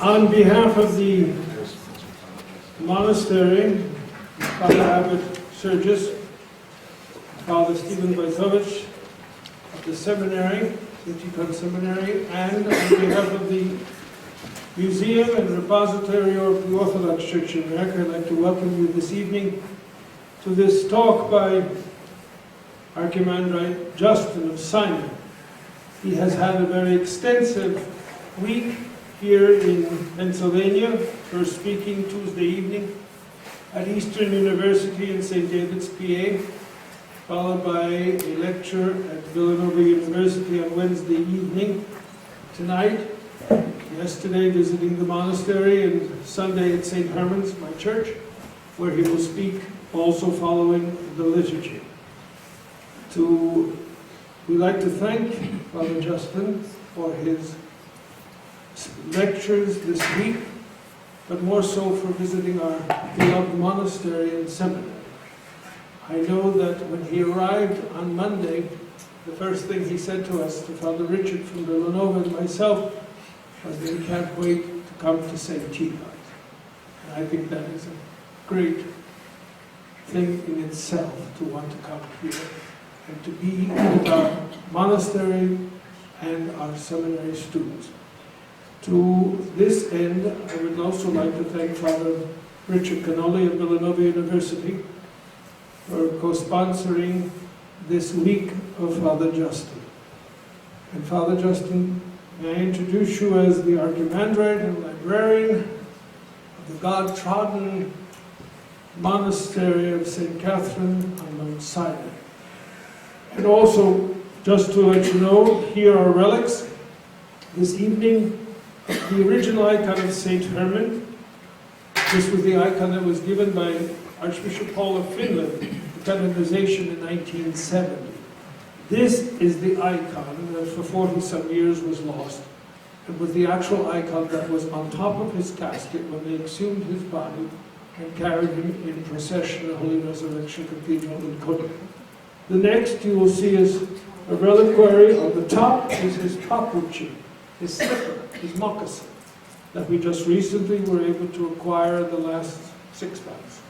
On behalf of the monastery, Father Abbot Sergius, Father Stephen Wojtowicz of the seminary, St. Seminary, and on behalf of the Museum and Repository of the Orthodox Church in America, I'd like to welcome you this evening to this talk by Archimandrite Justin of Sinai. He has had a very extensive week here in Pennsylvania, first speaking Tuesday evening at Eastern University in St. David's, PA, followed by a lecture at Villanova University on Wednesday evening. Tonight, yesterday visiting the monastery, and Sunday at St. Herman's, my church, where he will speak also following the liturgy. We'd like to thank Father Justin for his lectures this week, but more so for visiting our beloved monastery and seminary. I know that when he arrived on Monday, the first thing he said to us, to Father Richard from Villanova and myself, was that he can't wait to come to St. Chief's. And I think that is a great thing in itself, to want to come here and to be with our monastery and our seminary students. To this end, I would also like to thank Father Richard Cannoli of Villanova University for co-sponsoring this week of Father Justin. And Father Justin, may I introduce you as the Archimandrite and librarian of the God-trodden monastery of St. Catherine on Mount Sinai. And also, just to let you know, here are relics. This evening, the original icon of St. Herman. This was the icon that was given by Archbishop Paul of Finland, the canonization in 1970. This is the icon that for 40-some years was lost. It was the actual icon that was on top of his casket when they exhumed his body and carried him in procession at Holy Resurrection Cathedral in Kodak. The next you will see is a reliquary. On the top is his papuchi, his slipper, his moccasin, that we just recently were able to acquire the last 6 months.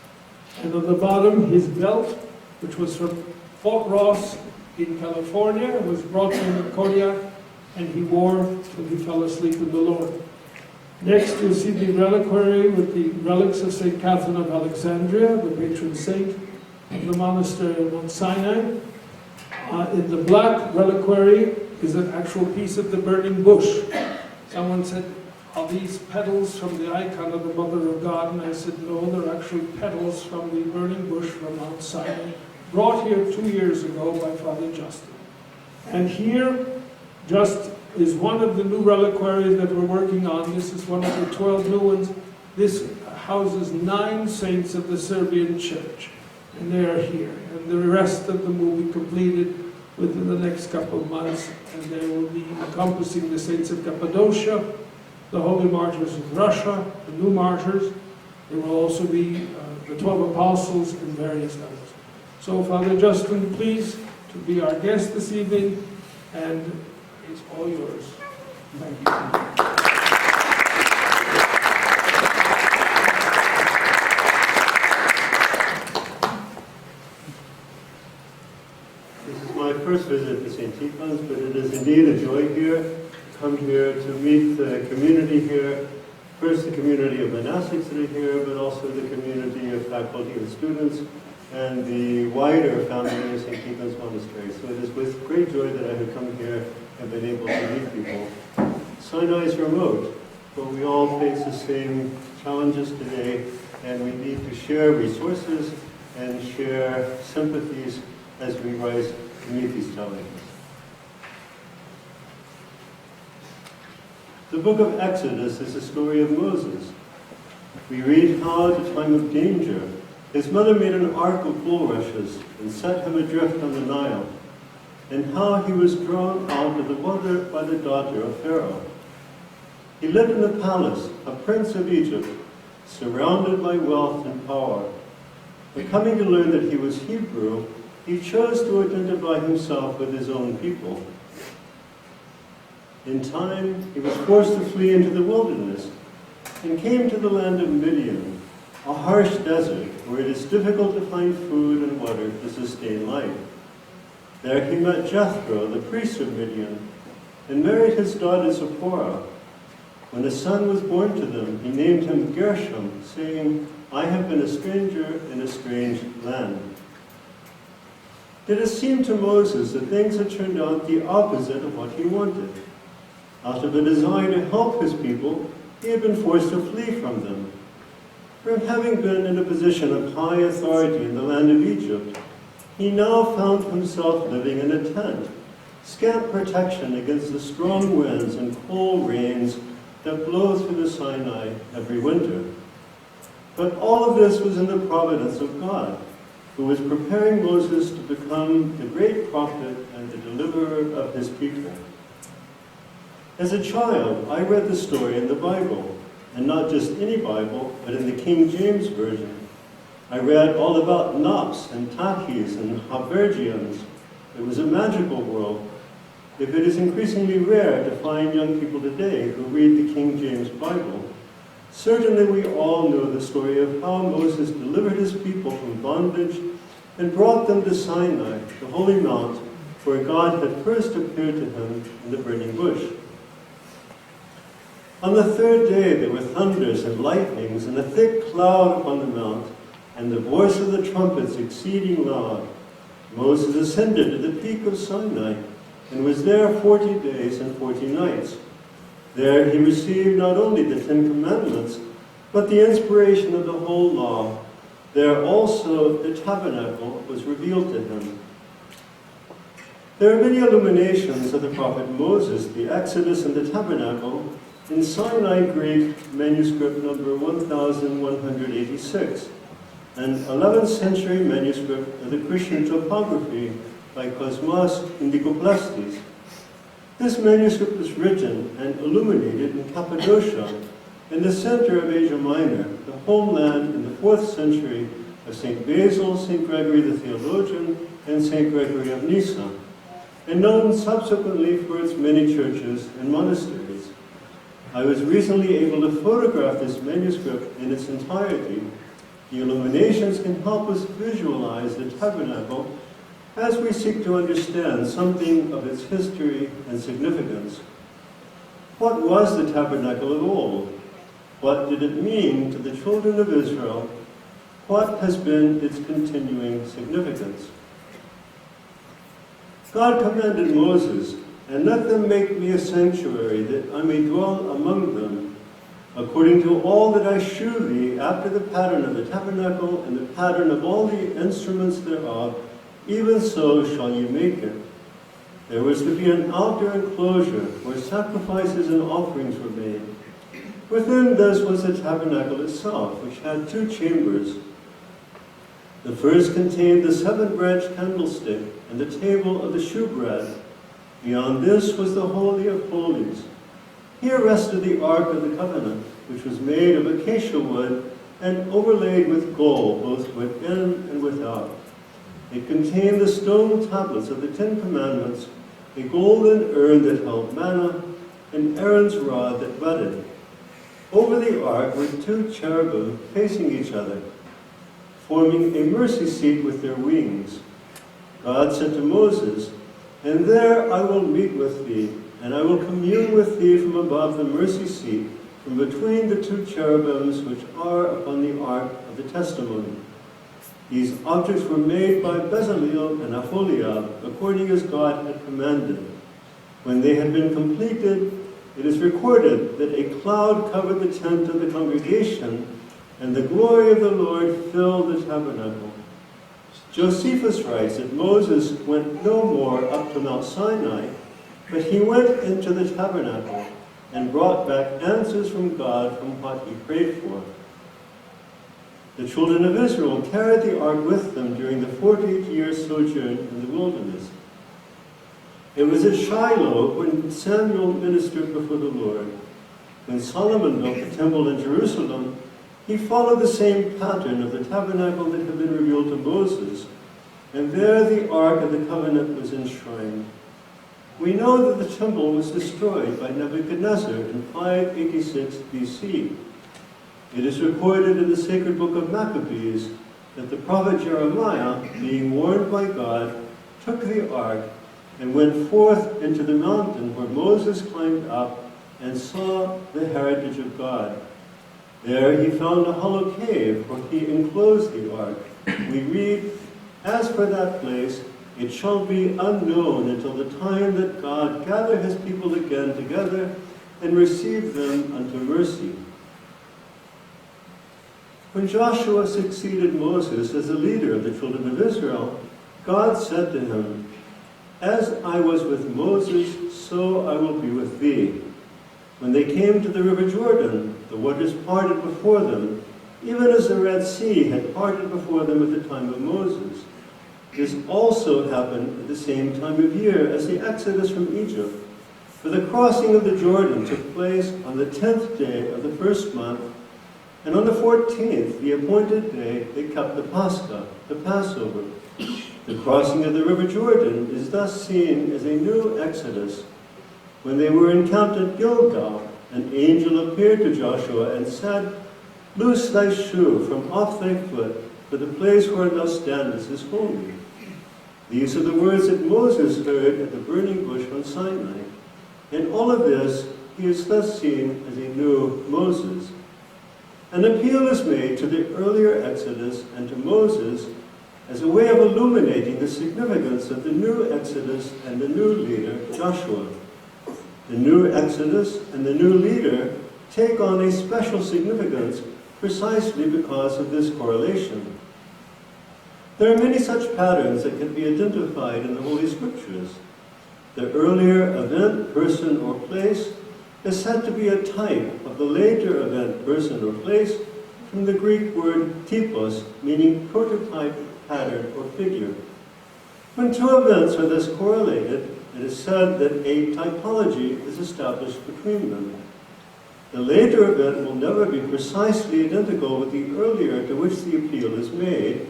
And on the bottom, his belt, which was from Fort Ross in California, was brought to him in Kodiak, and he wore till he fell asleep in the Lord. Next, you'll see the reliquary with the relics of St. Catherine of Alexandria, the patron saint of the monastery of Mount Sinai. In the black reliquary is an actual piece of the burning bush. Someone said, are these petals from the icon of the Mother of God? And I said, no, they're actually petals from the burning bush from Mount Sinai, brought here 2 years ago by Father Justin. And here just is one of the new reliquaries that we're working on. This is one of the 12 new ones. This houses 9 saints of the Serbian church, and they are here. And the rest of them will be completed within the next couple of months, and they will be encompassing the saints of Cappadocia, the holy martyrs of Russia, the new martyrs. There will also be the 12 apostles and various others. So Father Justin, please to be our guest this evening, and it's all yours. Thank you. My first visit to St. Tikhon's, but it is indeed a joy here to come here to meet the community here. First, the community of monastics that are here, but also the community of faculty and students, and the wider family of St. Tikhon's Monastery. So it is with great joy that I have come here and been able to meet people. Sinai is remote, but we all face the same challenges today, and we need to share resources and share sympathies as we rise to meet these challenges. The book of Exodus is the story of Moses. We read how at a time of danger, his mother made an ark of bulrushes and set him adrift on the Nile, and how he was drawn out of the water by the daughter of Pharaoh. He lived in the palace, a prince of Egypt, surrounded by wealth and power. But coming to learn that he was Hebrew, he chose to identify himself with his own people. In time, he was forced to flee into the wilderness, and came to the land of Midian, a harsh desert where it is difficult to find food and water to sustain life. There he met Jethro, the priest of Midian, and married his daughter Zipporah. When a son was born to them, he named him Gershom, saying, "I have been a stranger in a strange land." It has seemed to Moses that things had turned out the opposite of what he wanted. Out of a desire to help his people, he had been forced to flee from them. From having been in a position of high authority in the land of Egypt, he now found himself living in a tent, scant protection against the strong winds and cold rains that blow through the Sinai every winter. But all of this was in the providence of God, who was preparing Moses to become the great prophet and the deliverer of his people. As a child, I read the story in the Bible, and not just any Bible, but in the King James Version. I read all about Nops and Takis and Habergians. It was a magical world. If it is increasingly rare to find young people today who read the King James Bible, certainly we all know the story of how Moses delivered his people from bondage and brought them to Sinai, the holy mount, where God had first appeared to him in the burning bush. On the third day there were thunders and lightnings and a thick cloud upon the mount, and the voice of the trumpets exceeding loud. Moses ascended to the peak of Sinai, and was there 40 days and 40 nights. There he received not only the 10 Commandments, but the inspiration of the whole law. There also the tabernacle was revealed to him. There are many illuminations of the prophet Moses, the Exodus and the tabernacle, in Sinai Greek manuscript number 1186, an 11th century manuscript of the Christian topography by Cosmas Indicoplastis. This manuscript was written and illuminated in Cappadocia, in the center of Asia Minor, the homeland in the 4th century of St. Basil, St. Gregory the Theologian, and St. Gregory of Nyssa, and known subsequently for its many churches and monasteries. I was recently able to photograph this manuscript in its entirety. The illuminations can help us visualize the tabernacle as we seek to understand something of its history and significance. What was the tabernacle of old? What did it mean to the children of Israel? What has been its continuing significance? God commanded Moses, "And let them make me a sanctuary, that I may dwell among them, according to all that I shew thee, after the pattern of the tabernacle and the pattern of all the instruments thereof, even so shall you make it." There was to be an outer enclosure where sacrifices and offerings were made. Within this was the tabernacle itself, which had 2 chambers. The first contained the 7-branch candlestick and the table of the shewbread. Beyond this was the Holy of Holies. Here rested the Ark of the Covenant, which was made of acacia wood and overlaid with gold, both within and without. It contained the stone tablets of the 10 Commandments, a golden urn that held manna, and Aaron's rod that budded. Over the ark were 2 cherubim facing each other, forming a mercy seat with their wings. God said to Moses, "And there I will meet with thee, and I will commune with thee from above the mercy seat, from between the 2 cherubims which are upon the ark of the testimony." These objects were made by Bezalel and Aholiab, according as God had commanded. When they had been completed, it is recorded that a cloud covered the tent of the congregation, and the glory of the Lord filled the tabernacle. Josephus writes that Moses went no more up to Mount Sinai, but he went into the tabernacle and brought back answers from God from what he prayed for. The children of Israel carried the ark with them during the 40-year sojourn in the wilderness. It was at Shiloh when Samuel ministered before the Lord. When Solomon built the temple in Jerusalem, he followed the same pattern of the tabernacle that had been revealed to Moses, and there the Ark of the Covenant was enshrined. We know that the temple was destroyed by Nebuchadnezzar in 586 BC. It is recorded in the sacred book of Maccabees that the prophet Jeremiah, being warned by God, took the ark and went forth into the mountain where Moses climbed up and saw the heritage of God. There he found a hollow cave where he enclosed the ark. We read, "As for that place, it shall be unknown until the time that God gather his people again together and receive them unto mercy." When Joshua succeeded Moses as the leader of the children of Israel, God said to him, "As I was with Moses, so I will be with thee." When they came to the river Jordan, the waters parted before them, even as the Red Sea had parted before them at the time of Moses. This also happened at the same time of year as the exodus from Egypt. For the crossing of the Jordan took place on the 10th day of the first month, and on the 14th, the appointed day, they kept the Pascha, the Passover. The crossing of the river Jordan is thus seen as a new exodus. When they were encamped at Gilgal, an angel appeared to Joshua and said, "Loose thy shoe from off thy foot, for the place where thou standest is holy." These are the words that Moses heard at the burning bush on Sinai. In all of this, he is thus seen as a new Moses. An appeal is made to the earlier Exodus and to Moses as a way of illuminating the significance of the new Exodus and the new leader, Joshua. The new Exodus and the new leader take on a special significance precisely because of this correlation. There are many such patterns that can be identified in the Holy Scriptures. The earlier event, person, or place is said to be a type of the later event, person, or place from the Greek word typos, meaning prototype, pattern, or figure. When two events are thus correlated, it is said that a typology is established between them. The later event will never be precisely identical with the earlier to which the appeal is made,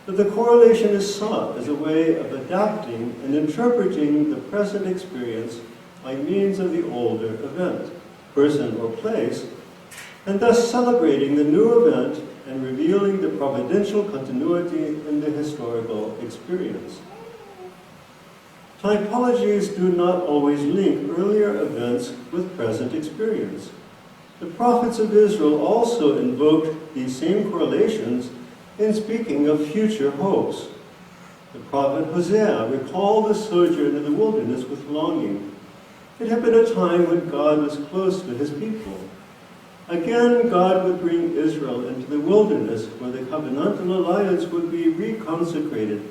but the correlation is sought as a way of adapting and interpreting the present experience by means of the older event, person, or place, and thus celebrating the new event and revealing the providential continuity in the historical experience. Typologies do not always link earlier events with present experience. The prophets of Israel also invoked these same correlations in speaking of future hopes. The prophet Hosea recalled the sojourn in the wilderness with longing. It had been a time when God was close to his people. Again, God would bring Israel into the wilderness where the covenantal alliance would be reconsecrated,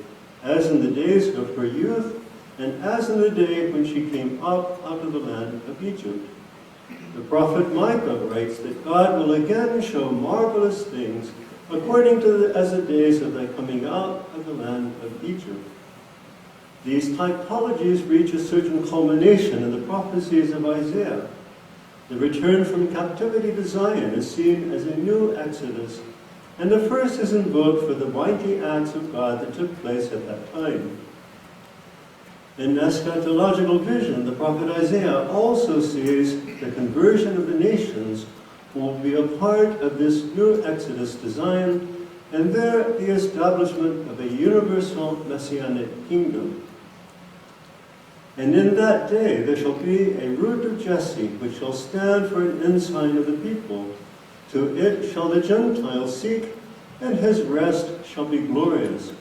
as in the days of her youth, and as in the day when she came up out of the land of Egypt. The prophet Micah writes that God will again show marvelous things according to as the days of thy coming out of the land of Egypt. These typologies reach a certain culmination in the prophecies of Isaiah. The return from captivity to Zion is seen as a new exodus, and the first is invoked for the mighty acts of God that took place at that time. In eschatological vision, the prophet Isaiah also sees the conversion of the nations who will be a part of this new exodus to Zion, and there the establishment of a universal messianic kingdom. And in that day there shall be a root of Jesse, which shall stand for an ensign of the people. To it shall the Gentiles seek, and his rest shall be glorious.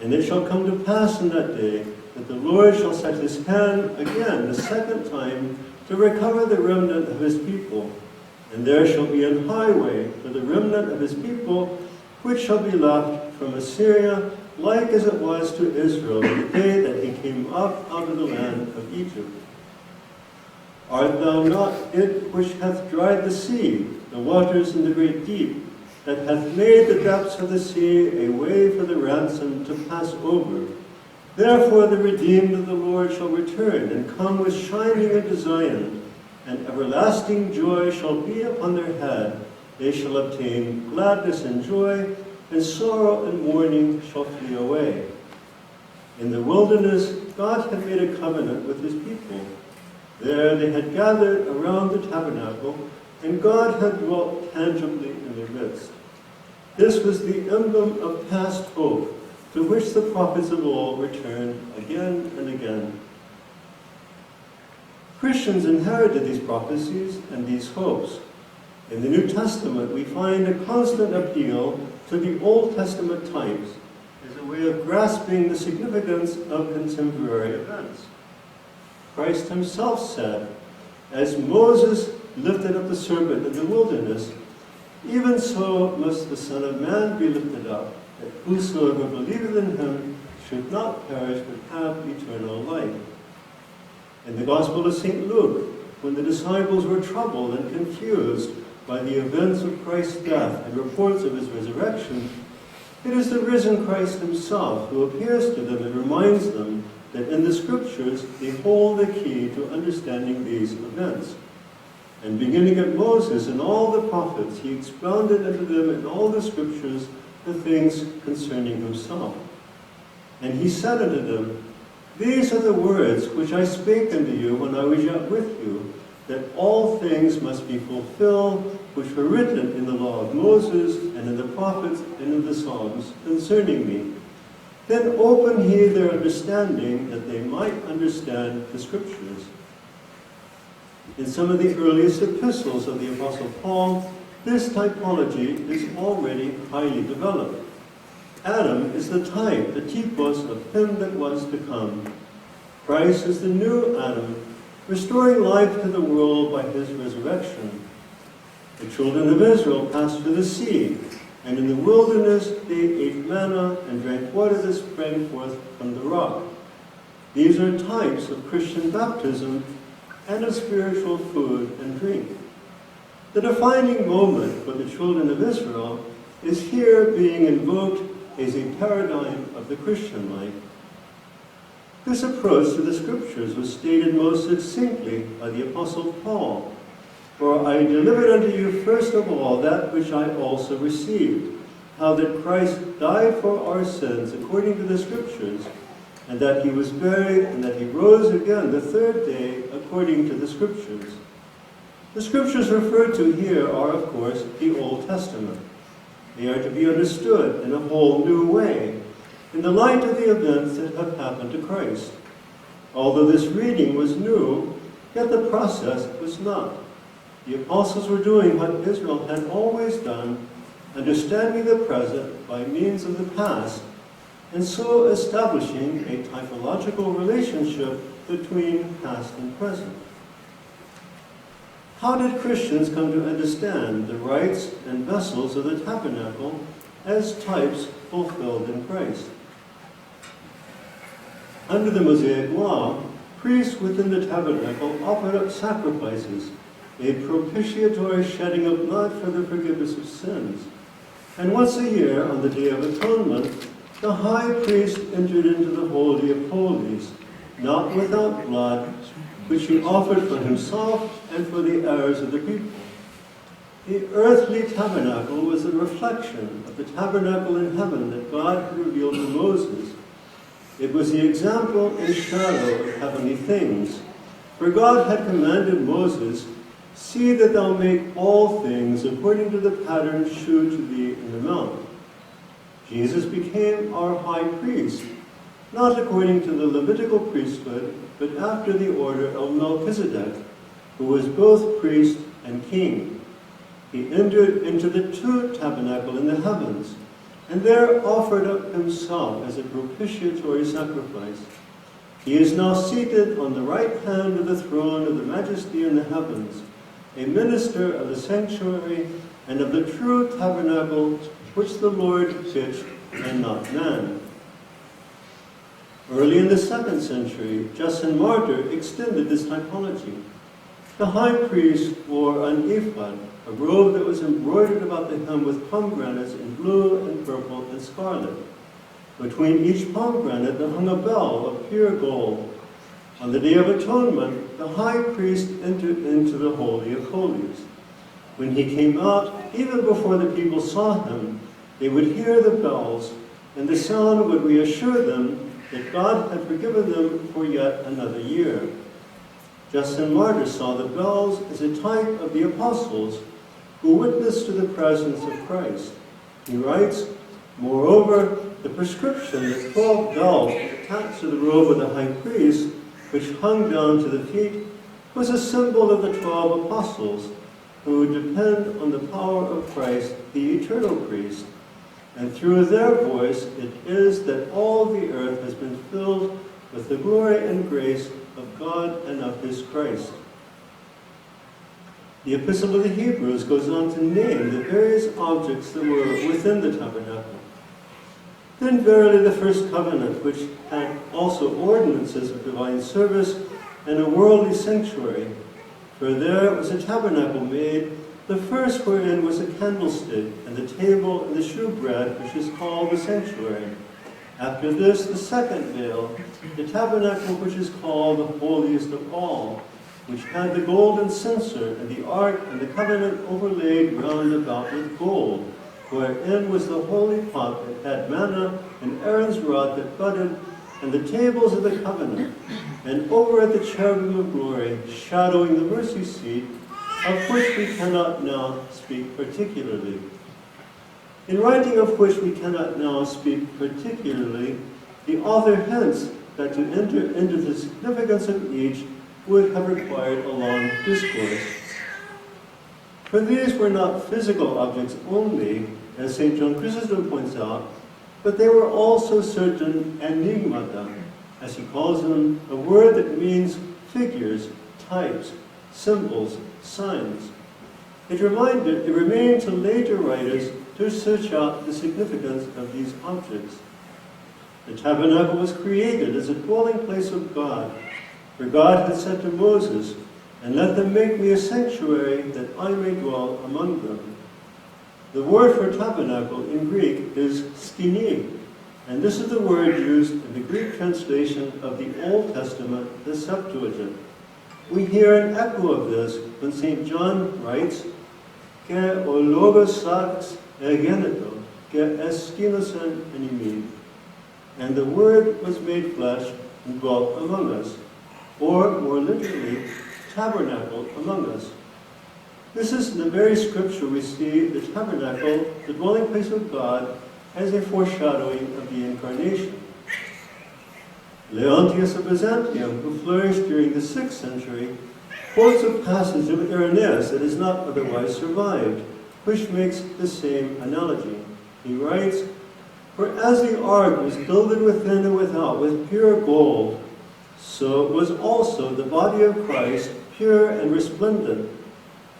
And it shall come to pass in that day that the Lord shall set his hand again the second time to recover the remnant of his people. And there shall be an highway for the remnant of his people, which shall be left from Assyria, like as it was to Israel in the day that he came up out of the land of Egypt. Art thou not it which hath dried the sea, the waters in the great deep, that hath made the depths of the sea a way for the ransom to pass over? Therefore the redeemed of the Lord shall return, and come with shining into Zion, and everlasting joy shall be upon their head. They shall obtain gladness and joy, and sorrow and mourning shall flee away. In the wilderness, God had made a covenant with his people. There they had gathered around the tabernacle and God had dwelt tangibly in their midst. This was the emblem of past hope, to which the prophets of old returned again and again. Christians inherited these prophecies and these hopes. In the New Testament, we find a constant appeal to the Old Testament types as a way of grasping the significance of contemporary events. Christ himself said, "As Moses lifted up the serpent in the wilderness, even so must the Son of Man be lifted up, that whosoever believeth in him should not perish but have eternal life." In the Gospel of St. Luke, when the disciples were troubled and confused by the events of Christ's death and reports of his resurrection, it is the risen Christ himself who appears to them and reminds them that in the Scriptures they hold the key to understanding these events. And beginning at Moses and all the prophets, he expounded unto them in all the Scriptures the things concerning himself. And he said unto them, "These are the words which I spake unto you when I was yet with you, that all things must be fulfilled which were written in the law of Moses, and in the prophets, and in the Psalms concerning me. Then opened he their understanding, that they might understand the Scriptures." In some of the earliest epistles of the Apostle Paul, this typology is already highly developed. Adam is the type, the typos of him that was to come. Christ is the new Adam, restoring life to the world by his resurrection. The children of Israel passed through the sea, and in the wilderness they ate manna and drank water that sprang forth from the rock. These are types of Christian baptism and of spiritual food and drink. The defining moment for the children of Israel is here being invoked as a paradigm of the Christian life. This approach to the Scriptures was stated most succinctly by the Apostle Paul. "For I delivered unto you first of all that which I also received, how that Christ died for our sins according to the Scriptures, and that he was buried, and that he rose again the third day according to the Scriptures." The Scriptures referred to here are, of course, the Old Testament. They are to be understood in a whole new way, in the light of the events that have happened to Christ. Although this reading was new, yet the process was not. The apostles were doing what Israel had always done, understanding the present by means of the past, and so establishing a typological relationship between past and present. How did Christians come to understand the rites and vessels of the tabernacle as types fulfilled in Christ? Under the Mosaic law, priests within the tabernacle offered up sacrifices, a propitiatory shedding of blood for the forgiveness of sins. And once a year, on the Day of Atonement, the high priest entered into the Holy of Holies, not without blood, which he offered for himself and for the errors of the people. The earthly tabernacle was a reflection of the tabernacle in heaven that God had revealed to Moses. It was the example and shadow of heavenly things. For God had commanded Moses, "See that thou make all things according to the pattern shewed to thee in the mount." Jesus became our high priest, not according to the Levitical priesthood, but after the order of Melchizedek, who was both priest and king. He entered into the true tabernacle in the heavens, and there offered up himself as a propitiatory sacrifice. He is now seated on the right hand of the throne of the majesty in the heavens, a minister of the sanctuary and of the true tabernacle which the Lord pitched and not man. Early in the 2nd century, Justin Martyr extended this typology. The high priest wore an ephod, a robe that was embroidered about the hem with pomegranates in blue and purple and scarlet. Between each pomegranate there hung a bell of pure gold. On the Day of Atonement, the high priest entered into the Holy of Holies. When he came out, even before the people saw him, they would hear the bells, and the sound would reassure them that God had forgiven them for yet another year. Justin Martyr saw the bells as a type of the apostles who witnessed to the presence of Christ. He writes, "Moreover, the prescription that 12 bells attached to the robe of the high priest, which hung down to the feet, was a symbol of the 12 apostles, who depend on the power of Christ, the eternal priest. And through their voice it is that all the earth has been filled with the glory and grace of God and of his Christ." The Epistle of the Hebrews goes on to name the various objects that were within the tabernacle. "Then verily the first covenant, which had also ordinances of divine service and a worldly sanctuary, for there was a tabernacle made, the first wherein was a candlestick, and the table and the shewbread, which is called the sanctuary. After this, the second veil, the tabernacle which is called the holiest of all, which had the golden censer and the ark and the covenant overlaid round about with gold, wherein was the holy pot that had manna and Aaron's rod that budded, and the tables of the covenant, and over it the cherubim of glory, shadowing the mercy seat, of which we cannot now speak particularly." In writing of which we cannot now speak particularly, the author hints that to enter into the significance of each would have required a long discourse. For these were not physical objects only, as St. John Chrysostom points out, but they were also certain enigmata, as he calls them, a word that means figures, types, symbols, signs. It remained to later writers to search out the significance of these objects. The tabernacle was created as a dwelling place of God, for God had said to Moses, "And let them make me a sanctuary that I may dwell among them." The word for tabernacle in Greek is skini, and this is the word used in the Greek translation of the Old Testament, the Septuagint. We hear an echo of this when St. John writes, "Ke o logos sarx egeneto, ke eskinosen enimi," and the Word was made flesh and dwelt among us, or more literally, tabernacle among us. This is the very scripture we see the tabernacle, the dwelling place of God, as a foreshadowing of the Incarnation. Leontius of Byzantium, who flourished during the 6th century, quotes a passage of Irenaeus that has not otherwise survived, which makes the same analogy. He writes, "For as the ark was gilded within and without with pure gold, so was also the body of Christ pure and resplendent.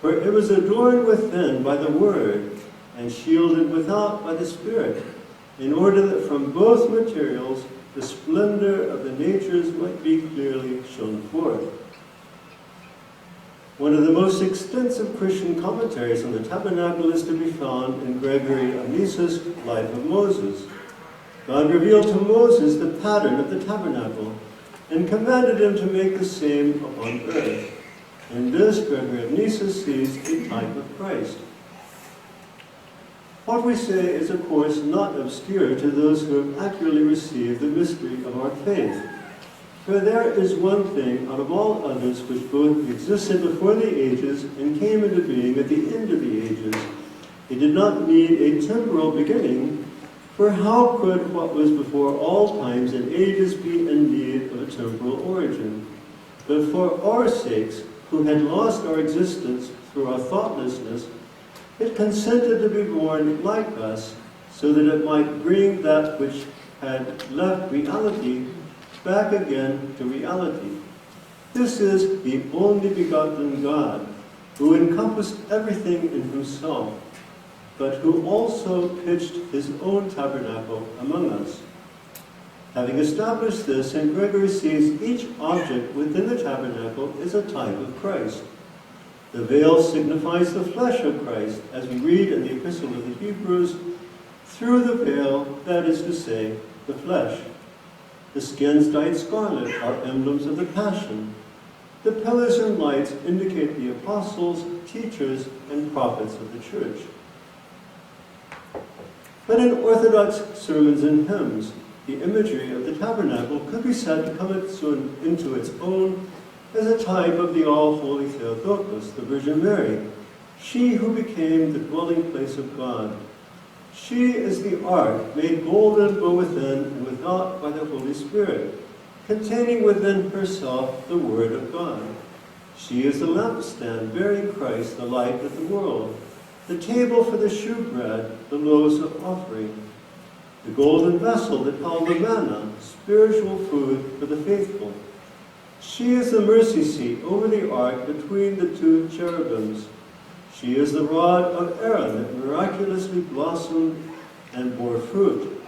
For it was adorned within by the Word, and shielded without by the Spirit, in order that from both materials the splendor of the natures might be clearly shown forth." One of the most extensive Christian commentaries on the tabernacle is to be found in Gregory of Nyss's Life of Moses. God revealed to Moses the pattern of the tabernacle, and commanded him to make the same upon earth. In this, Gregory of Nyssa sees a type of Christ. What we say is, of course, not obscure to those who have accurately received the mystery of our faith. For there is one thing out of all others which both existed before the ages and came into being at the end of the ages. It did not need a temporal beginning, for how could what was before all times and ages be in need of a temporal origin? But for our sakes, who had lost our existence through our thoughtlessness, it consented to be born like us, so that it might bring that which had left reality back again to reality. This is the only begotten God, who encompassed everything in himself, but who also pitched his own tabernacle among us. Having established this, St. Gregory sees each object within the tabernacle is a type of Christ. The veil signifies the flesh of Christ, as we read in the Epistle of the Hebrews, through the veil, that is to say, the flesh. The skins dyed scarlet are emblems of the Passion. The pillars and lights indicate the apostles, teachers, and prophets of the church. But in Orthodox sermons and hymns, the imagery of the tabernacle could be said to come into its own as a type of the all-holy Theotokos, the Virgin Mary, she who became the dwelling place of God. She is the ark, made golden both within and without by the Holy Spirit, containing within herself the Word of God. She is the lampstand bearing Christ, the light of the world, the table for the shewbread, the loaves of offering, the golden vessel that held the manna, spiritual food for the faithful. She is the mercy seat over the ark between the two cherubims. She is the rod of Aaron that miraculously blossomed and bore fruit,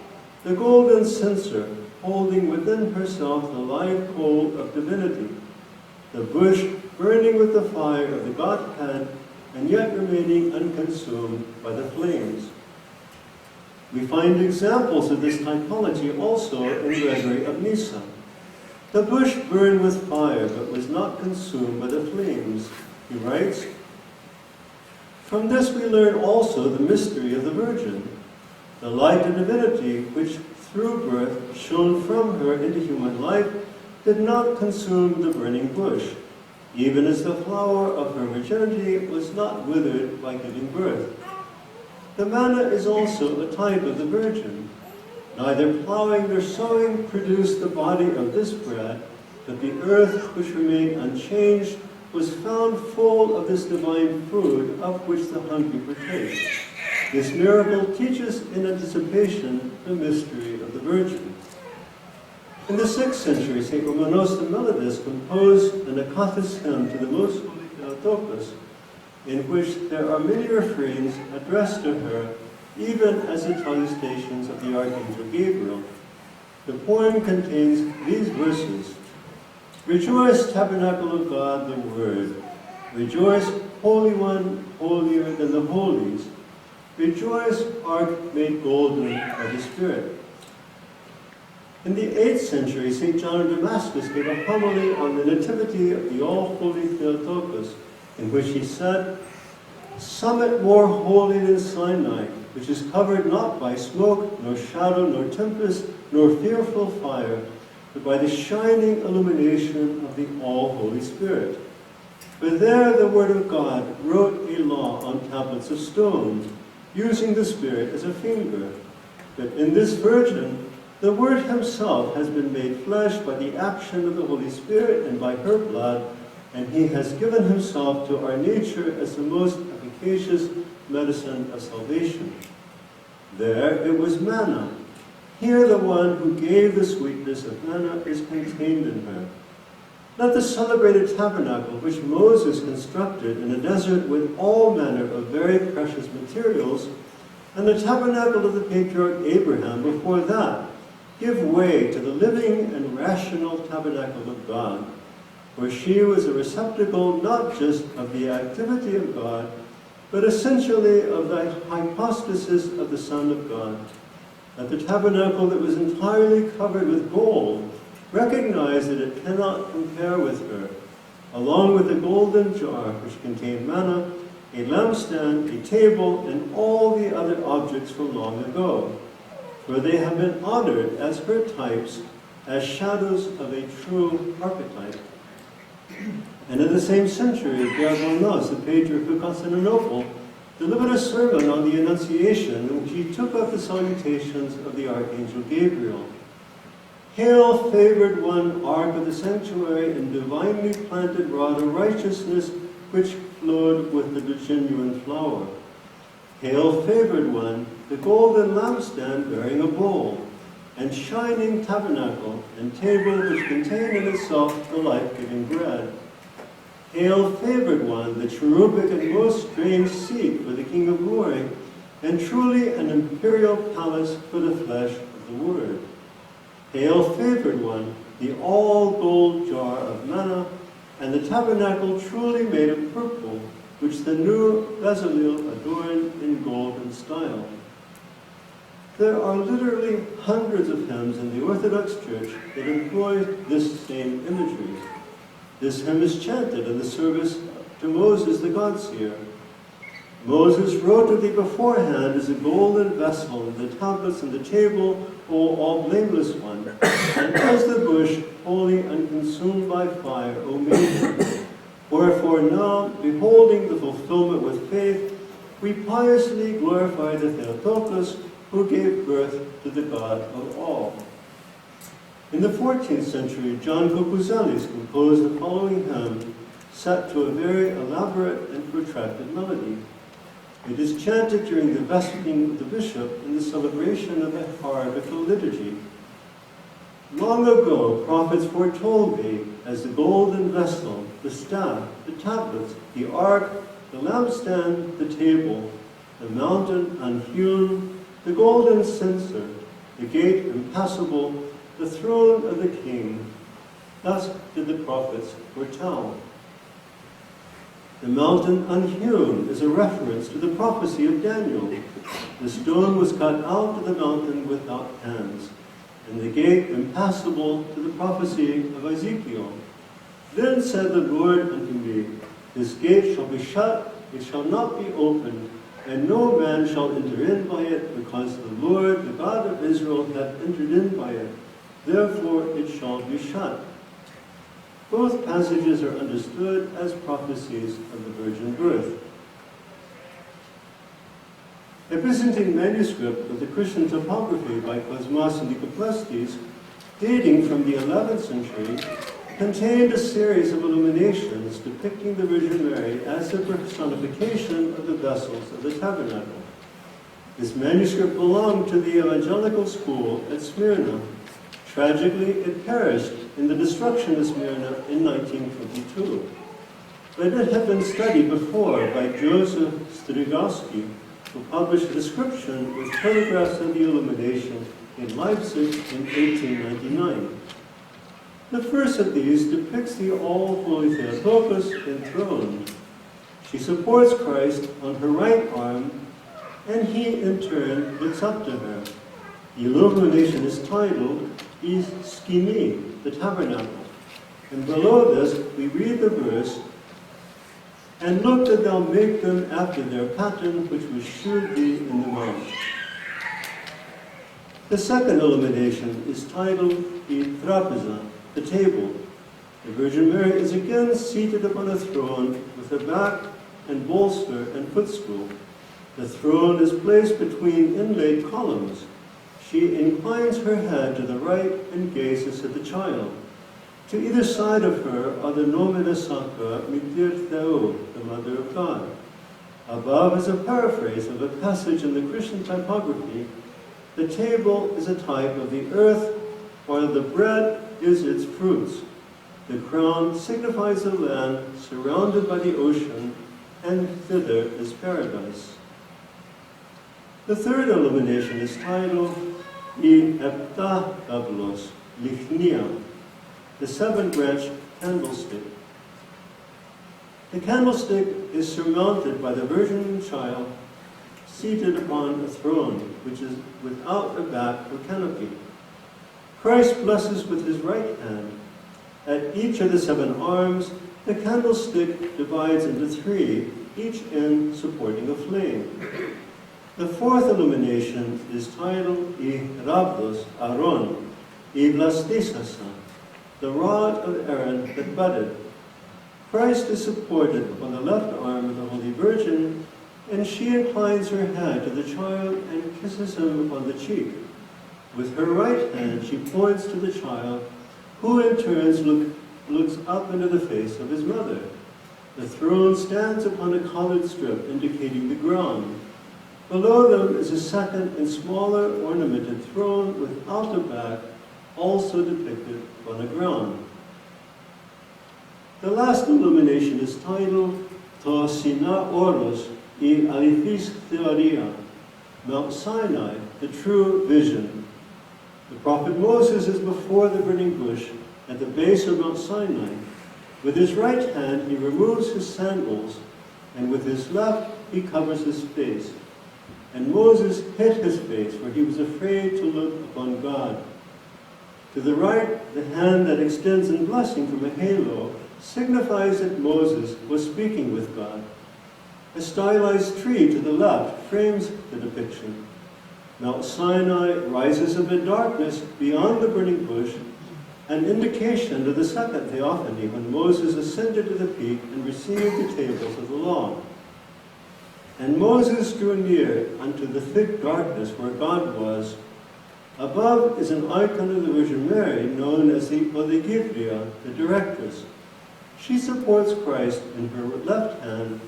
the golden censer holding within herself the live coal of divinity, the bush burning with the fire of the Godhead and yet remaining unconsumed by the flames. We find examples of this typology also in Gregory of Nyssa. The bush burned with fire but was not consumed by the flames, he writes. From this we learn also the mystery of the Virgin, the light of divinity which through birth shone from her into human life did not consume the burning bush, even as the flower of her virginity was not withered by giving birth. The manna is also a type of the Virgin. Neither plowing nor sowing produced the body of this bread, but the earth which remained unchanged was found full of this divine food of which the hungry partake. This miracle teaches in anticipation the mystery of the Virgin. In the 6th century, St. Romanos the Melodist composed an Akathis hymn to the Most Holy Theotokos, in which there are many refrains addressed to her, even as the salutations of the Archangel Gabriel. The poem contains these verses: Rejoice, tabernacle of God, the Word. Rejoice, Holy One, holier than the holies. Rejoice, ark made golden by the Spirit. In the 8th century, St. John of Damascus gave a homily on the nativity of the all-holy Theotokos, in which he said, Summit more holy than Sinai, which is covered not by smoke, nor shadow, nor tempest, nor fearful fire, but by the shining illumination of the all-Holy Spirit. For there the Word of God wrote a law on tablets of stone, using the Spirit as a finger. But in this Virgin, the Word himself has been made flesh by the action of the Holy Spirit and by her blood, and he has given himself to our nature as the most efficacious medicine of salvation. There it was manna. Here the one who gave the sweetness of manna is contained in her. Not the celebrated tabernacle which Moses constructed in a desert with all manner of very precious materials, and the tabernacle of the patriarch Abraham before that, give way to the living and rational tabernacle of God, where she was a receptacle not just of the activity of God, but essentially of the hypostasis of the Son of God. That the tabernacle that was entirely covered with gold recognized that it cannot compare with her, along with the golden jar which contained manna, a lampstand, a table, and all the other objects from long ago, for they have been honored as her types, as shadows of a true archetype. And in the same century, Diagonos, the patriarch of Constantinople, delivered a sermon on the Annunciation in which he took up the salutations of the Archangel Gabriel. Hail, favored one, ark of the sanctuary and divinely planted rod of righteousness, which flowed with the genuine flower. Hail, favored one, the golden lampstand bearing a bowl, and shining tabernacle and table which contain in itself the life-giving bread. Hail, favored one, the cherubic and most strange seat for the King of Glory, and truly an imperial palace for the flesh of the Word. Hail, favored one, the all-gold jar of manna, and the tabernacle truly made of purple, which the new Bezalel adorned in golden style. There are literally hundreds of hymns in the Orthodox Church that employ this same imagery. This hymn is chanted in the service to Moses the God-seer. Moses wrote to thee beforehand as a golden vessel, and the tablets and the table, O all blameless one, and as the bush holy and consumed by fire, O maiden. Wherefore now, beholding the fulfillment with faith, we piously glorify the Theotokos, who gave birth to the God of all. In the 14th century, John Cucuzelis composed the following hymn, set to a very elaborate and protracted melody. It is chanted during the vespering of the bishop in the celebration of the Harvatical liturgy. Long ago, prophets foretold thee as the golden vessel, the staff, the tablets, the ark, the lampstand, the table, the mountain unhewn, the golden censer, the gate impassable, the throne of the king. Thus did the prophets foretell. The mountain unhewn is a reference to the prophecy of Daniel. The stone was cut out of the mountain without hands, and the gate impassable to the prophecy of Ezekiel. Then said the Lord unto me, This gate shall be shut, it shall not be opened, and no man shall enter in by it, because the Lord, the God of Israel, hath entered in by it. Therefore it shall be shut. Both passages are understood as prophecies of the virgin birth. A Byzantine manuscript of the Christian topography by Cosmas and Nicoplestes, dating from the 11th century, contained a series of illuminations depicting the Virgin Mary as the personification of the vessels of the tabernacle. This manuscript belonged to the evangelical school at Smyrna. Tragically, it perished in the destruction of Smyrna in 1922. But it had been studied before by Joseph Strigowski, who published a description with photographs of the illumination in Leipzig in 1899. The first of these depicts the all-holy Theotokos enthroned. She supports Christ on her right arm, and he in turn looks up to her. The illumination is titled Is Skini, the tabernacle. And below this we read the verse, And look that thou make them after their pattern which was shewed thee in the mount. The second illumination is titled the Trapeza, the table. The Virgin Mary is again seated upon a throne with a back and bolster and footstool. The throne is placed between inlaid columns. She inclines her head to the right and gazes at the child. To either side of her are the Nomina Sacra Mitir Theo, the Mother of God. Above is a paraphrase of a passage in the Christian typography. The table is a type of the earth, while the bread is its fruits. The crown signifies the land surrounded by the ocean, and thither is paradise. The third illumination is titled I Epta Tablos Lichnia, the seven-branch candlestick. The candlestick is surmounted by the Virgin Child seated upon a throne, which is without a back or canopy. Christ blesses with his right hand. At each of the seven arms, the candlestick divides into three, each end supporting a flame. The fourth illumination is titled I Rabdos Aaron, I Blastisasa, the rod of Aaron that budded. Christ is supported upon the left arm of the Holy Virgin, and she inclines her head to the child and kisses him upon the cheek. With her right hand she points to the child, who in turn looks up into the face of his mother. The throne stands upon a colored strip indicating the ground. Below them is a second and smaller ornamented throne without a back, also depicted on the ground. The last illumination is titled To Sina Oros I Alithis Theoria, Mount Sinai, the true vision. The prophet Moses is before the burning bush at the base of Mount Sinai. With his right hand he removes his sandals, and with his left he covers his face. And Moses hid his face, for he was afraid to look upon God. To the right, the hand that extends in blessing from a halo signifies that Moses was speaking with God. A stylized tree to the left frames the depiction. Mount Sinai rises amid darkness beyond the burning bush, an indication of the second theophany when Moses ascended to the peak and received the tables of the law. And Moses drew near unto the thick darkness where God was. Above is an icon of the Virgin Mary known as the Oligivria, the directress. She supports Christ in her left hand,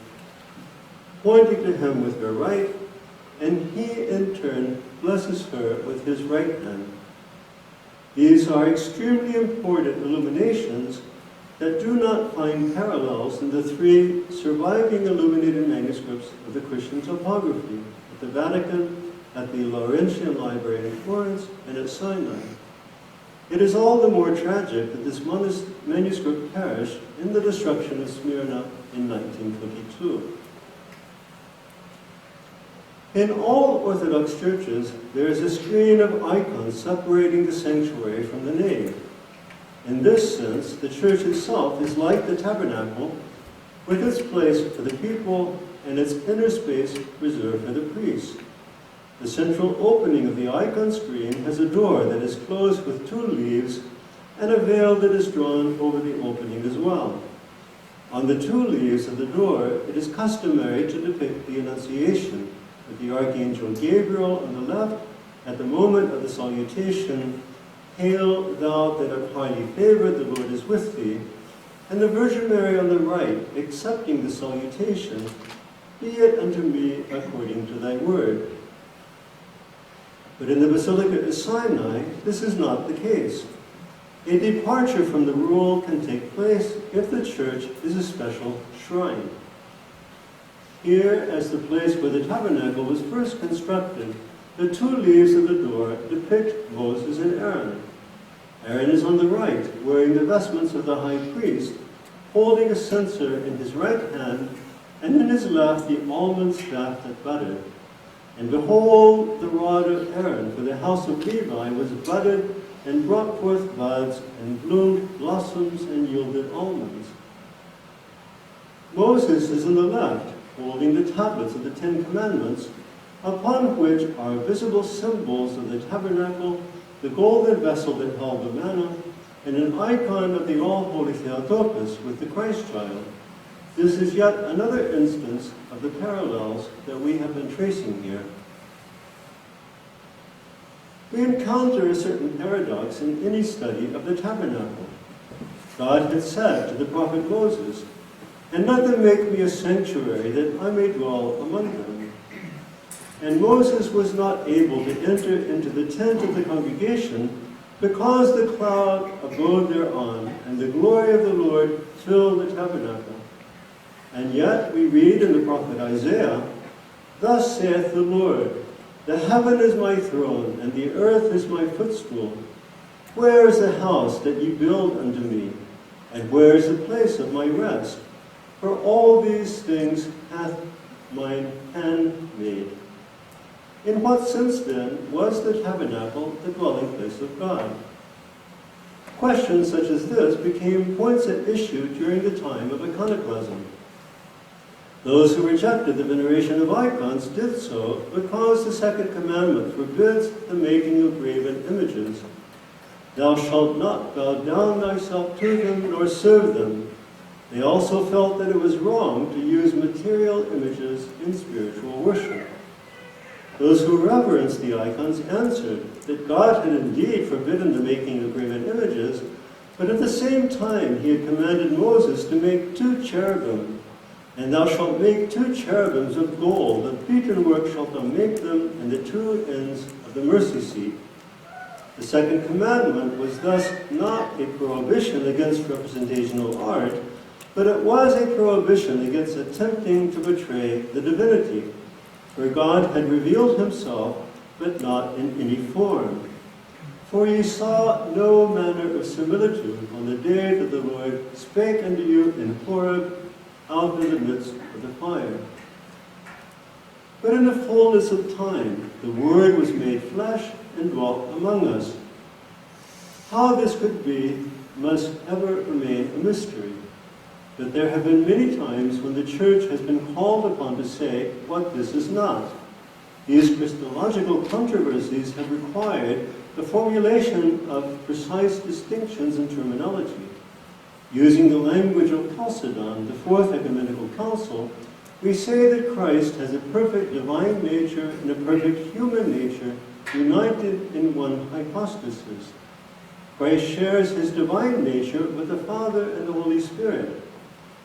pointing to him with her right, and he in turn blesses her with his right hand. These are extremely important illuminations that do not find parallels in the three surviving illuminated manuscripts of the Christian topography at the Vatican, at the Laurentian Library in Florence, and at Sinai. It is all the more tragic that this manuscript perished in the destruction of Smyrna in 1922. In all Orthodox churches, there is a screen of icons separating the sanctuary from the nave. In this sense, the church itself is like the tabernacle, with its place for the people and its inner space reserved for the priests. The central opening of the icon screen has a door that is closed with 2 leaves and a veil that is drawn over the opening as well. On the 2 leaves of the door, it is customary to depict the Annunciation, with the Archangel Gabriel on the left at the moment of the salutation, "Hail, thou that art highly favored, the Lord is with thee," and the Virgin Mary on the right, accepting the salutation, "Be it unto me according to thy word." But in the Basilica of Sinai, this is not the case. A departure from the rule can take place if the church is a special shrine. Here, as the place where the tabernacle was first constructed, the 2 leaves of the door depict Moses and Aaron. Aaron is on the right, wearing the vestments of the high priest, holding a censer in his right hand, and in his left the almond staff that budded. And behold, the rod of Aaron for the house of Levi was budded and brought forth buds and bloomed blossoms and yielded almonds. Moses is on the left, holding the tablets of the 10 Commandments, upon which are visible symbols of the tabernacle, the golden vessel that held the manna, and an icon of the all-holy Theotokos with the Christ child. This is yet another instance of the parallels that we have been tracing here. We encounter a certain paradox in any study of the tabernacle. God had said to the prophet Moses, "And let them make me a sanctuary that I may dwell among them." And Moses was not able to enter into the tent of the congregation because the cloud abode thereon, and the glory of the Lord filled the tabernacle. And yet we read in the prophet Isaiah, "Thus saith the Lord, the heaven is my throne, and the earth is my footstool. Where is the house that ye build unto me? And where is the place of my rest? For all these things hath mine hand made." In what sense, then, was the tabernacle the dwelling place of God? Questions such as this became points at issue during the time of iconoclasm. Those who rejected the veneration of icons did so because the second commandment forbids the making of graven images. "Thou shalt not bow down thyself to them, nor serve them." They also felt that it was wrong to use material images in spiritual worship. Those who reverenced the icons answered that God had indeed forbidden the making of graven images, but at the same time he had commanded Moses to make 2 cherubim. "And thou shalt make 2 cherubims of gold, of beaten work shalt thou make them, and the 2 ends of the mercy seat." The second commandment was thus not a prohibition against representational art, but it was a prohibition against attempting to betray the divinity, where God had revealed himself, but not in any form. "For ye saw no manner of similitude on the day that the Lord spake unto you in Horeb out of the midst of the fire." But in the fullness of time, the Word was made flesh and dwelt among us. How this could be must ever remain a mystery. But there have been many times when the Church has been called upon to say what this is not. These Christological controversies have required the formulation of precise distinctions in terminology. Using the language of Chalcedon, the Fourth Ecumenical Council, we say that Christ has a perfect divine nature and a perfect human nature united in one hypostasis. Christ shares his divine nature with the Father and the Holy Spirit.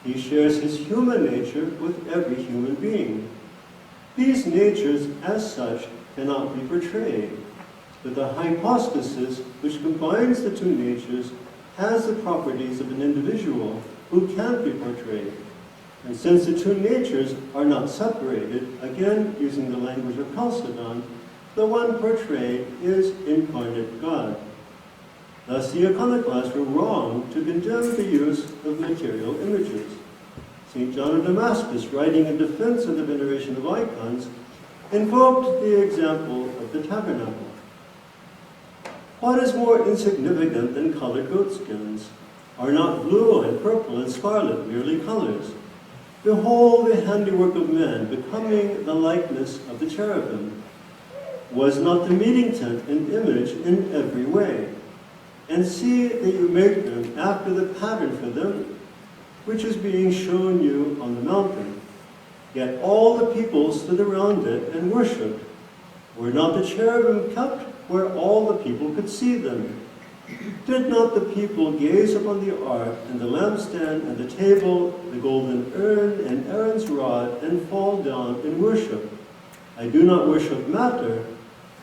He shares his human nature with every human being. These natures, as such, cannot be portrayed, but the hypostasis, which combines the two natures, has the properties of an individual who can be portrayed. And since the two natures are not separated, again using the language of Chalcedon, the one portrayed is incarnate God. Thus the iconoclasts were wrong to condemn the use of material images. St. John of Damascus, writing in defense of the veneration of icons, invoked the example of the tabernacle. What is more insignificant than colored goatskins? Are not blue and purple and scarlet merely colors? Behold the handiwork of men, becoming the likeness of the cherubim. Was not the meeting tent an image in every way? And see that you make them after the pattern for them, which is being shown you on the mountain. Yet all the people stood around it and worshipped. Were not the cherubim kept where all the people could see them? Did not the people gaze upon the ark and the lampstand and the table, the golden urn and Aaron's rod, and fall down in worship? I do not worship matter.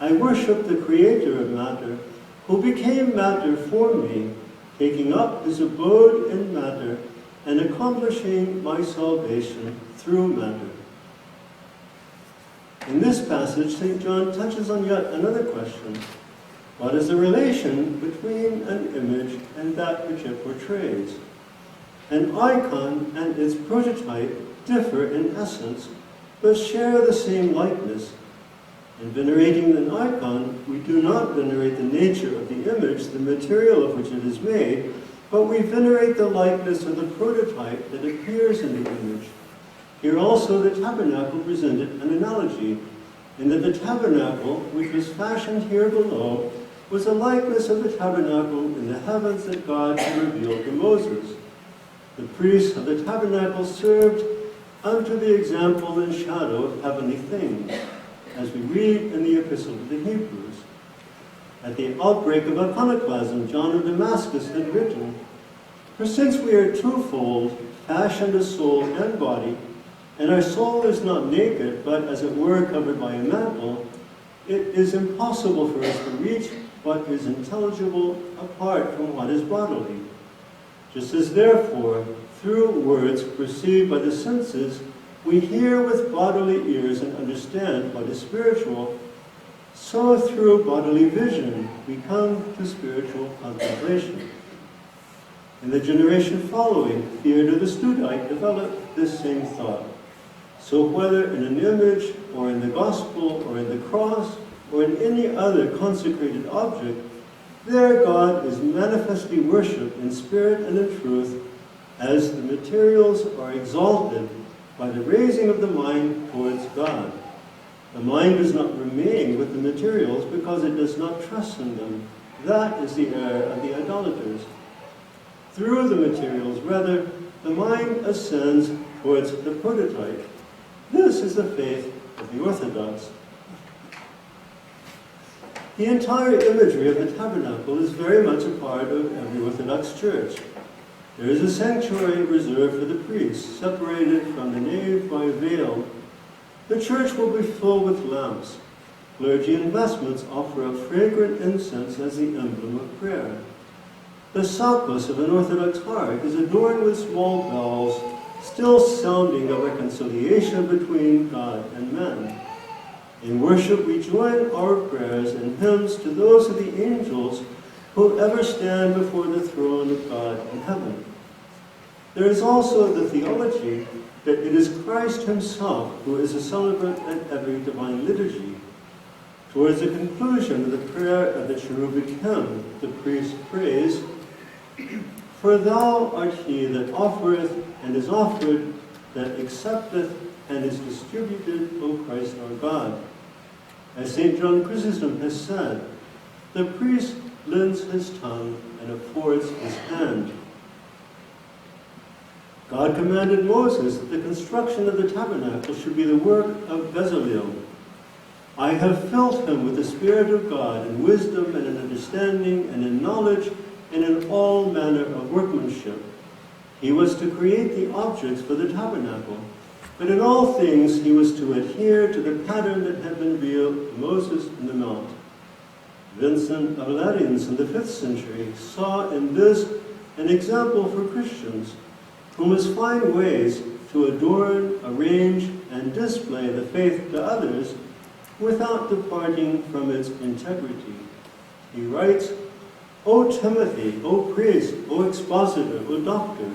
I worship the Creator of matter, who became matter for me, taking up his abode in matter and accomplishing my salvation through matter. In this passage, St. John touches on yet another question. What is the relation between an image and that which it portrays? An icon and its prototype differ in essence, but share the same likeness. In venerating an icon, we do not venerate the nature of the image, the material of which it is made, but we venerate the likeness of the prototype that appears in the image. Here also the tabernacle presented an analogy, in that the tabernacle, which was fashioned here below, was a likeness of the tabernacle in the heavens that God had revealed to Moses. The priests of the tabernacle served unto the example and shadow of heavenly things, as we read in the Epistle to the Hebrews. At the outbreak of iconoclasm, John of Damascus had written, "For since we are twofold, fashioned as soul and body, and our soul is not naked, but as it were covered by a mantle, it is impossible for us to reach what is intelligible apart from what is bodily. Just as therefore, through words perceived by the senses, we hear with bodily ears and understand what is spiritual, so through bodily vision we come to spiritual contemplation." In the generation following, Theodore the Studite developed this same thought. So whether in an image, or in the gospel, or in the cross, or in any other consecrated object, there God is manifestly worshipped in spirit and in truth, as the materials are exalted by the raising of the mind towards God. The mind does not remain with the materials because it does not trust in them. That is the error of the idolaters. Through the materials, rather, the mind ascends towards the prototype. This is the faith of the Orthodox. The entire imagery of the tabernacle is very much a part of every Orthodox church. There is a sanctuary reserved for the priests, separated from the nave by a veil. The church will be filled with lamps. Clergy and vestments offer up fragrant incense as the emblem of prayer. The sakos of an Orthodox harp is adorned with small bells, still sounding a reconciliation between God and man. In worship, we join our prayers and hymns to those of the angels who ever stand before the throne of God in heaven. There is also the theology that it is Christ himself who is a celebrant at every divine liturgy. Towards the conclusion of the prayer of the cherubic hymn, the priest prays, For thou art he that offereth and is offered, that accepteth and is distributed, O Christ our God. As St. John Chrysostom has said, the priest lends his tongue and affords his hand. God commanded Moses that the construction of the tabernacle should be the work of Bezalel. I have filled him with the Spirit of God in wisdom and in understanding and in knowledge and in all manner of workmanship. He was to create the objects for the tabernacle, but in all things he was to adhere to the pattern that had been revealed to Moses in the mount. Vincent of Lerins in the 5th century saw in this an example for Christians who must find ways to adorn, arrange, and display the faith to others without departing from its integrity. He writes, O Timothy, O priest, O expositor, O doctor,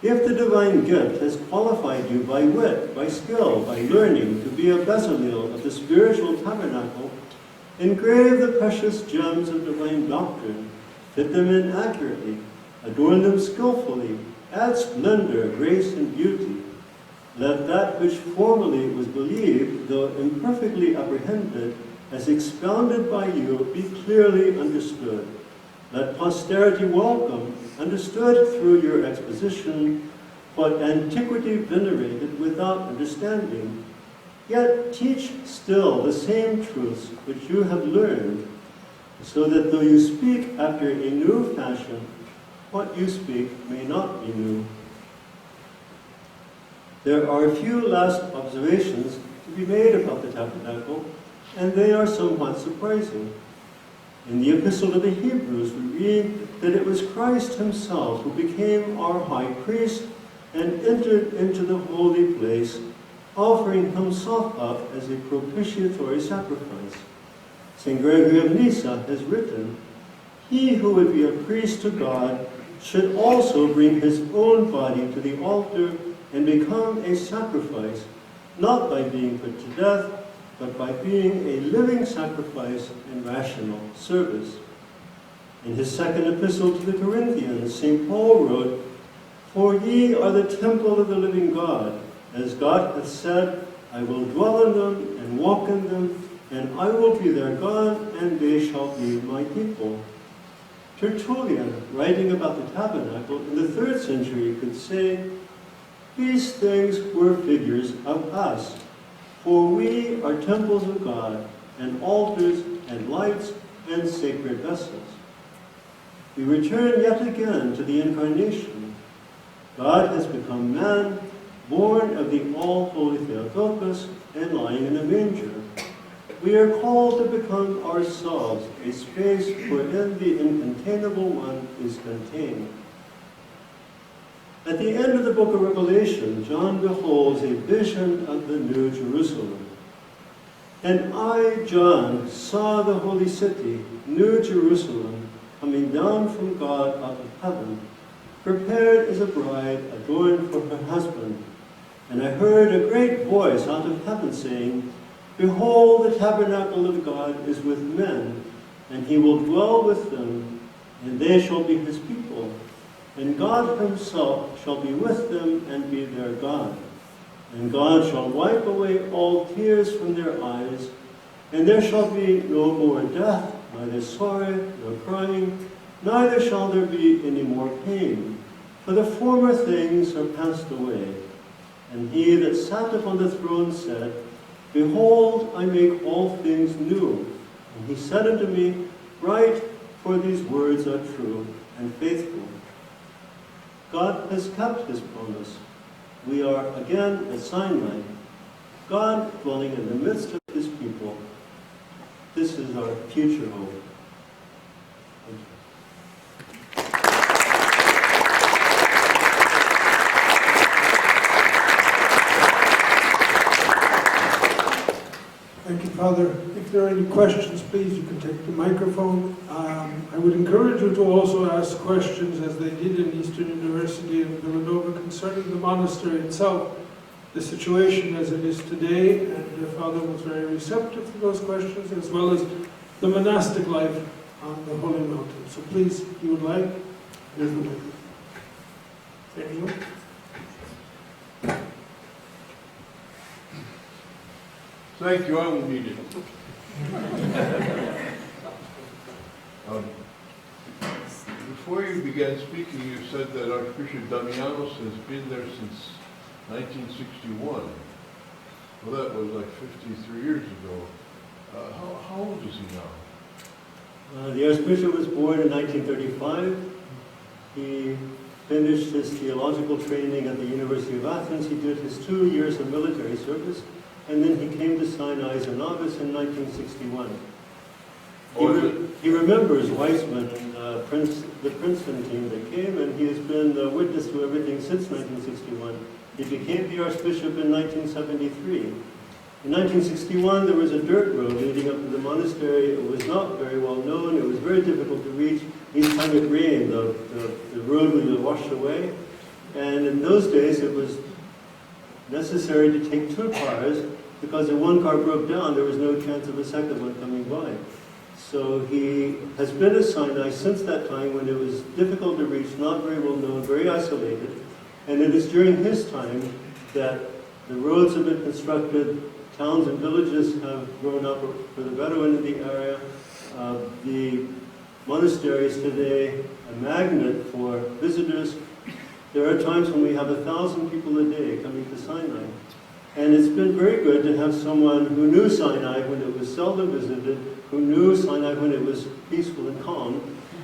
if the divine gift has qualified you by wit, by skill, by learning to be a Bezalel of the spiritual tabernacle, engrave the precious gems of divine doctrine, fit them in accurately, adorn them skillfully, add splendor, grace, and beauty. Let that which formerly was believed, though imperfectly apprehended, as expounded by you, be clearly understood. Let posterity welcome, understood through your exposition, what antiquity venerated without understanding. Yet teach still the same truths which you have learned, so that though you speak after a new fashion, what you speak may not be new. There are a few last observations to be made about the tabernacle, and they are somewhat surprising. In the Epistle to the Hebrews, we read that it was Christ himself who became our high priest and entered into the holy place, offering himself up as a propitiatory sacrifice. St. Gregory of Nyssa has written, he who would be a priest to God should also bring his own body to the altar and become a sacrifice, not by being put to death, but by being a living sacrifice in rational service. In his second epistle to the Corinthians, St. Paul wrote, for ye are the temple of the living God, as God hath said, I will dwell in them and walk in them, and I will be their God, and they shall be my people. Tertullian, writing about the tabernacle in the 3rd century, could say, these things were figures of us, for we are temples of God, and altars, and lights, and sacred vessels. We return yet again to the Incarnation. God has become man, born of the all-holy Theotokos, and lying in a manger. We are called to become ourselves a space wherein the incontainable one is contained. At the end of the book of Revelation, John beholds a vision of the New Jerusalem. And I, John, saw the holy city, New Jerusalem, coming down from God out of heaven, prepared as a bride adorned for her husband. And I heard a great voice out of heaven saying, behold, the tabernacle of God is with men, and he will dwell with them, and they shall be his people. And God himself shall be with them and be their God. And God shall wipe away all tears from their eyes, and there shall be no more death, neither sorrow nor crying, neither shall there be any more pain, for the former things are passed away. And he that sat upon the throne said, behold, I make all things new. And he said unto me, write, for these words are true and faithful. God has kept his promise. We are again at Sinai, God dwelling in the midst of his people. This is our future hope. Thank you. Thank you, Father. If there are any questions, please, you can take the microphone. I would encourage you to also ask questions, as they did in Eastern University in Villanova, concerning the monastery itself, the situation as it is today, and your Father was very receptive to those questions, as well as the monastic life on the Holy Mountain. So please, if you would like, here's the microphone. Thank you, I won't need it. Before you began speaking, you said that Archbishop Damianos has been there since 1961. Well, that was like 53 years ago. How old is he now? The Archbishop was born in 1935. He finished his theological training at the University of Athens. He did his 2 years of military service, and then he came to Sinai as a novice in 1961. He remembers Weizmann and the Princeton team that came, and he has been a witness to everything since 1961. He became the Archbishop in 1973. In 1961, there was a dirt road leading up to the monastery. It was not very well known. It was very difficult to reach. Each time it rained, the road would wash away. And in those days, it was necessary to take 2 cars, because if one car broke down, there was no chance of a second one coming by. So he has been at Sinai since that time, when it was difficult to reach, not very well known, very isolated. And it is during his time that the roads have been constructed, towns and villages have grown up for the Bedouin in the area. The monastery is today a magnet for visitors. There are times when we have 1,000 people a day coming to Sinai. And it's been very good to have someone who knew Sinai when it was seldom visited, who knew Sinai when it was peaceful and calm,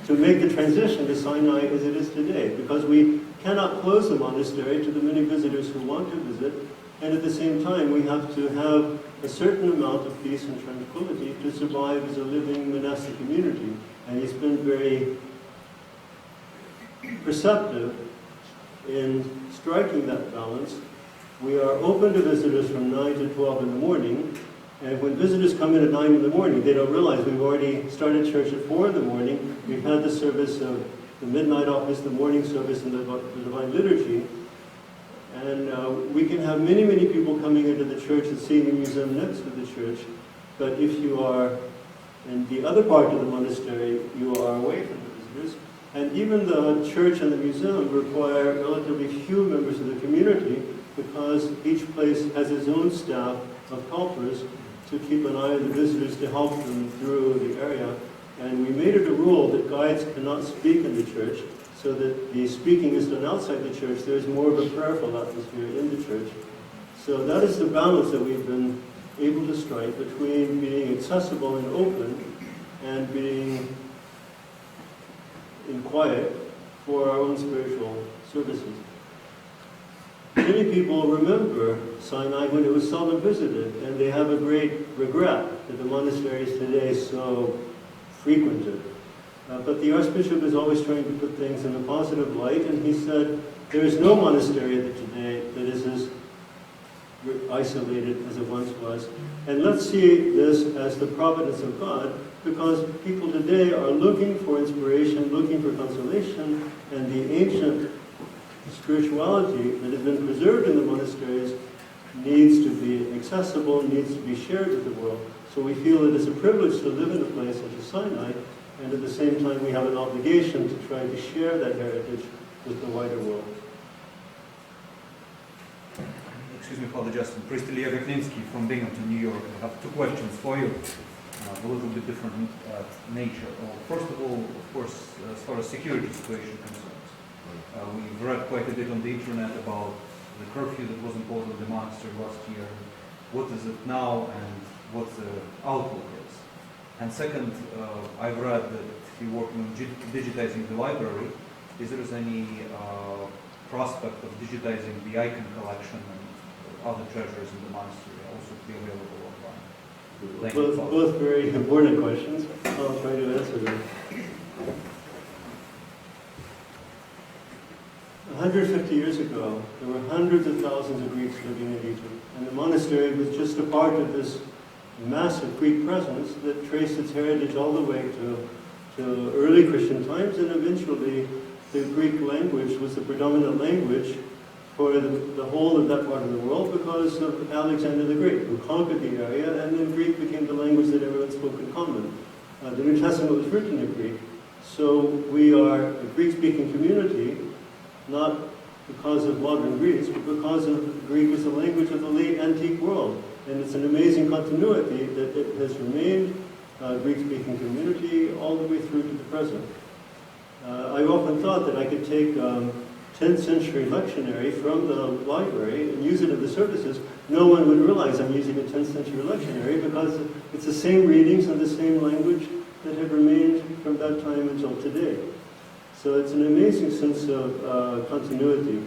to make the transition to Sinai as it is today. Because we cannot close the monastery to the many visitors who want to visit, and at the same time we have to have a certain amount of peace and tranquility to survive as a living monastic community. And he's been very perceptive in striking that balance. We are open to visitors from 9 to 12 in the morning, and when visitors come in at 9 in the morning, they don't realize we've already started church at 4 in the morning. We've had the service of the midnight office, the morning service, and the Divine Liturgy. And we can have many, many people coming into the church and seeing the museum next to the church. But if you are in the other part of the monastery, you are away from the visitors. And even the church and the museum require relatively few members of the community, because each place has its own staff of helpers to keep an eye on the visitors, to help them through the area. And we made it a rule that guides cannot speak in the church, so that the speaking is done outside the church. There's more of a prayerful atmosphere in the church. So that is the balance that we've been able to strike between being accessible and open and being in quiet for our own spiritual services. Many people remember Sinai when it was seldom visited, and they have a great regret that the monastery is today so frequented. But the Archbishop is always trying to put things in a positive light, and he said there is no monastery today that is as isolated as it once was. And let's see this as the providence of God, because people today are looking for inspiration, looking for consolation, and the ancient spirituality that has been preserved in the monasteries needs to be accessible, needs to be shared with the world. So we feel it is a privilege to live in a place such as Sinai, and at the same time we have an obligation to try to share that heritage with the wider world. Excuse me, Father Justin. Priest Ilya Gaklinsky from Binghamton, New York. I have 2 questions for you, a little bit different nature. First of all, of course, as far as security situation concerns, we've read quite a bit on the internet about the curfew that was imposed on the monastery last year. What is it now, and what the outlook is? And second, I've read that you're working on digitizing the library. Is there any prospect of digitizing the icon collection and other treasures in the monastery also to be available online? Both very important questions. I'll try to answer them. 150 years ago, there were hundreds of thousands of Greeks living in Egypt, and the monastery was just a part of this massive Greek presence that traced its heritage all the way to early Christian times, and eventually the Greek language was the predominant language for the whole of that part of the world because of Alexander the Great, who conquered the area, and then Greek became the language that everyone spoke in common. The New Testament was written in Greek, so we are a Greek-speaking community, not because of modern Greece, but because of Greek was the language of the late antique world. And it's an amazing continuity that it has remained a Greek-speaking community all the way through to the present. I often thought that I could take 10th century lectionary from the library and use it in the services. No one would realize I'm using a 10th century lectionary because it's the same readings and the same language that have remained from that time until today. So it's an amazing sense of continuity.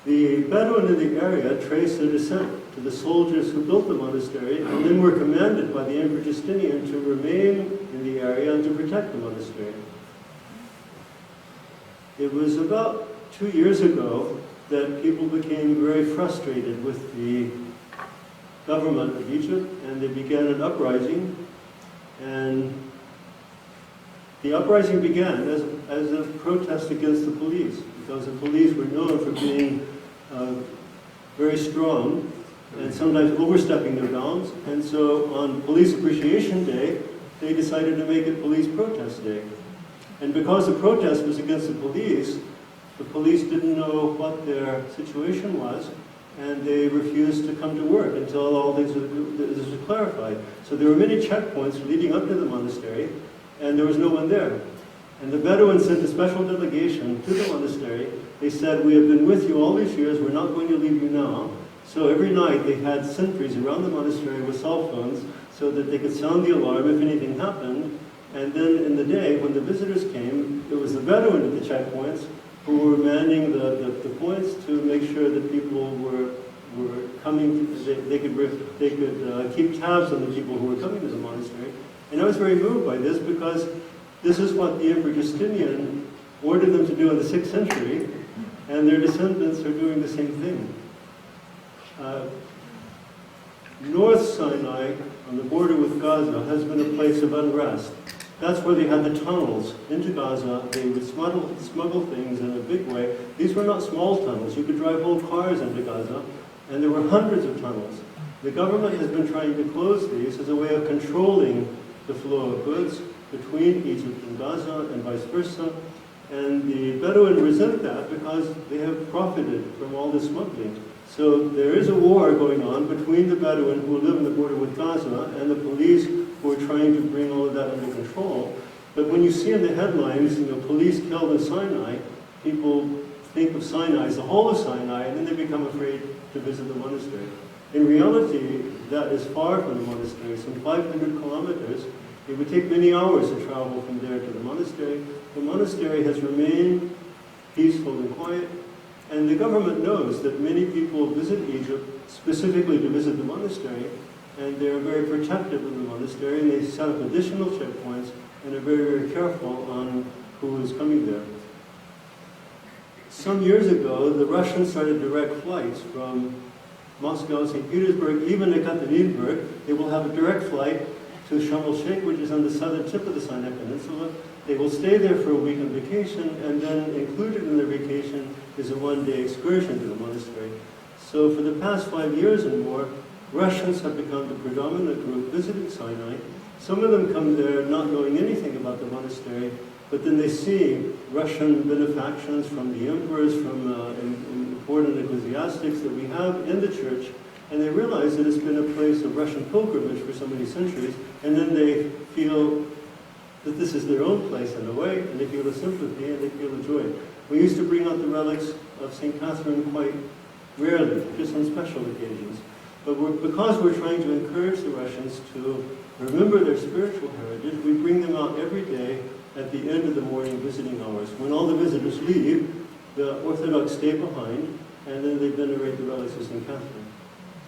The Bedouin in the area traced their descent to the soldiers who built the monastery and then were commanded by the Emperor Justinian to remain in the area and to protect the monastery. It was about 2 years ago that people became very frustrated with the government of Egypt, and they began an uprising. And the uprising began as a protest against the police, because the police were known for being very strong and sometimes overstepping their bounds. And so on Police Appreciation Day, they decided to make it Police Protest Day. And because the protest was against the police didn't know what their situation was, and they refused to come to work until all this was clarified. So there were many checkpoints leading up to the monastery, and there was no one there. And the Bedouins sent a special delegation to the monastery. They said, "We have been with you all these years, we're not going to leave you now." So every night they had sentries around the monastery with cell phones so that they could sound the alarm if anything happened. And then in the day, when the visitors came, it was the Bedouin at the checkpoints who were manning the points to make sure that people were coming, they could keep tabs on the people who were coming to the monastery. And I was very moved by this because this is what the Emperor Justinian ordered them to do in the 6th century, and their descendants are doing the same thing. North Sinai, on the border with Gaza, has been a place of unrest. That's where they had the tunnels into Gaza. They would smuggle things in a big way. These were not small tunnels. You could drive whole cars into Gaza, and there were hundreds of tunnels. The government has been trying to close these as a way of controlling the flow of goods between Egypt and Gaza and vice versa. And the Bedouin resent that because they have profited from all this smuggling. So there is a war going on between the Bedouin who live in the border with Gaza and the police who are trying to bring all of that under control. But when you see in the headlines, police killed in Sinai, people think of Sinai as the whole of Sinai, and then they become afraid to visit the monastery. In reality, that is far from the monastery, some 500 kilometers. It would take many hours to travel from there to the monastery. The monastery has remained peaceful and quiet, and the government knows that many people visit Egypt specifically to visit the monastery, and they're very protective of the monastery, and they set up additional checkpoints and are very, very careful on who is coming there. Some years ago, the Russians started direct flights from Moscow, St. Petersburg, even Ekaterinburg. They will have a direct flight to Sharm el-Sheikh, which is on the southern tip of the Sinai Peninsula. They will stay there for a week on vacation, and then included in their vacation is a one-day excursion to the monastery. So for the past 5 years and more, Russians have become the predominant group visiting Sinai. Some of them come there not knowing anything about the monastery, but then they see Russian benefactions from the emperors, from important ecclesiastics that we have in the church, and they realize that it's been a place of Russian pilgrimage for so many centuries, and then they feel that this is their own place in a way, and they feel a sympathy and they feel a joy. We used to bring out the relics of St. Catherine quite rarely, just on special occasions. But because we're trying to encourage the Russians to remember their spiritual heritage, we bring them out every day at the end of the morning visiting hours. When all the visitors leave, the Orthodox stay behind, and then they venerate the relics of St. Catherine.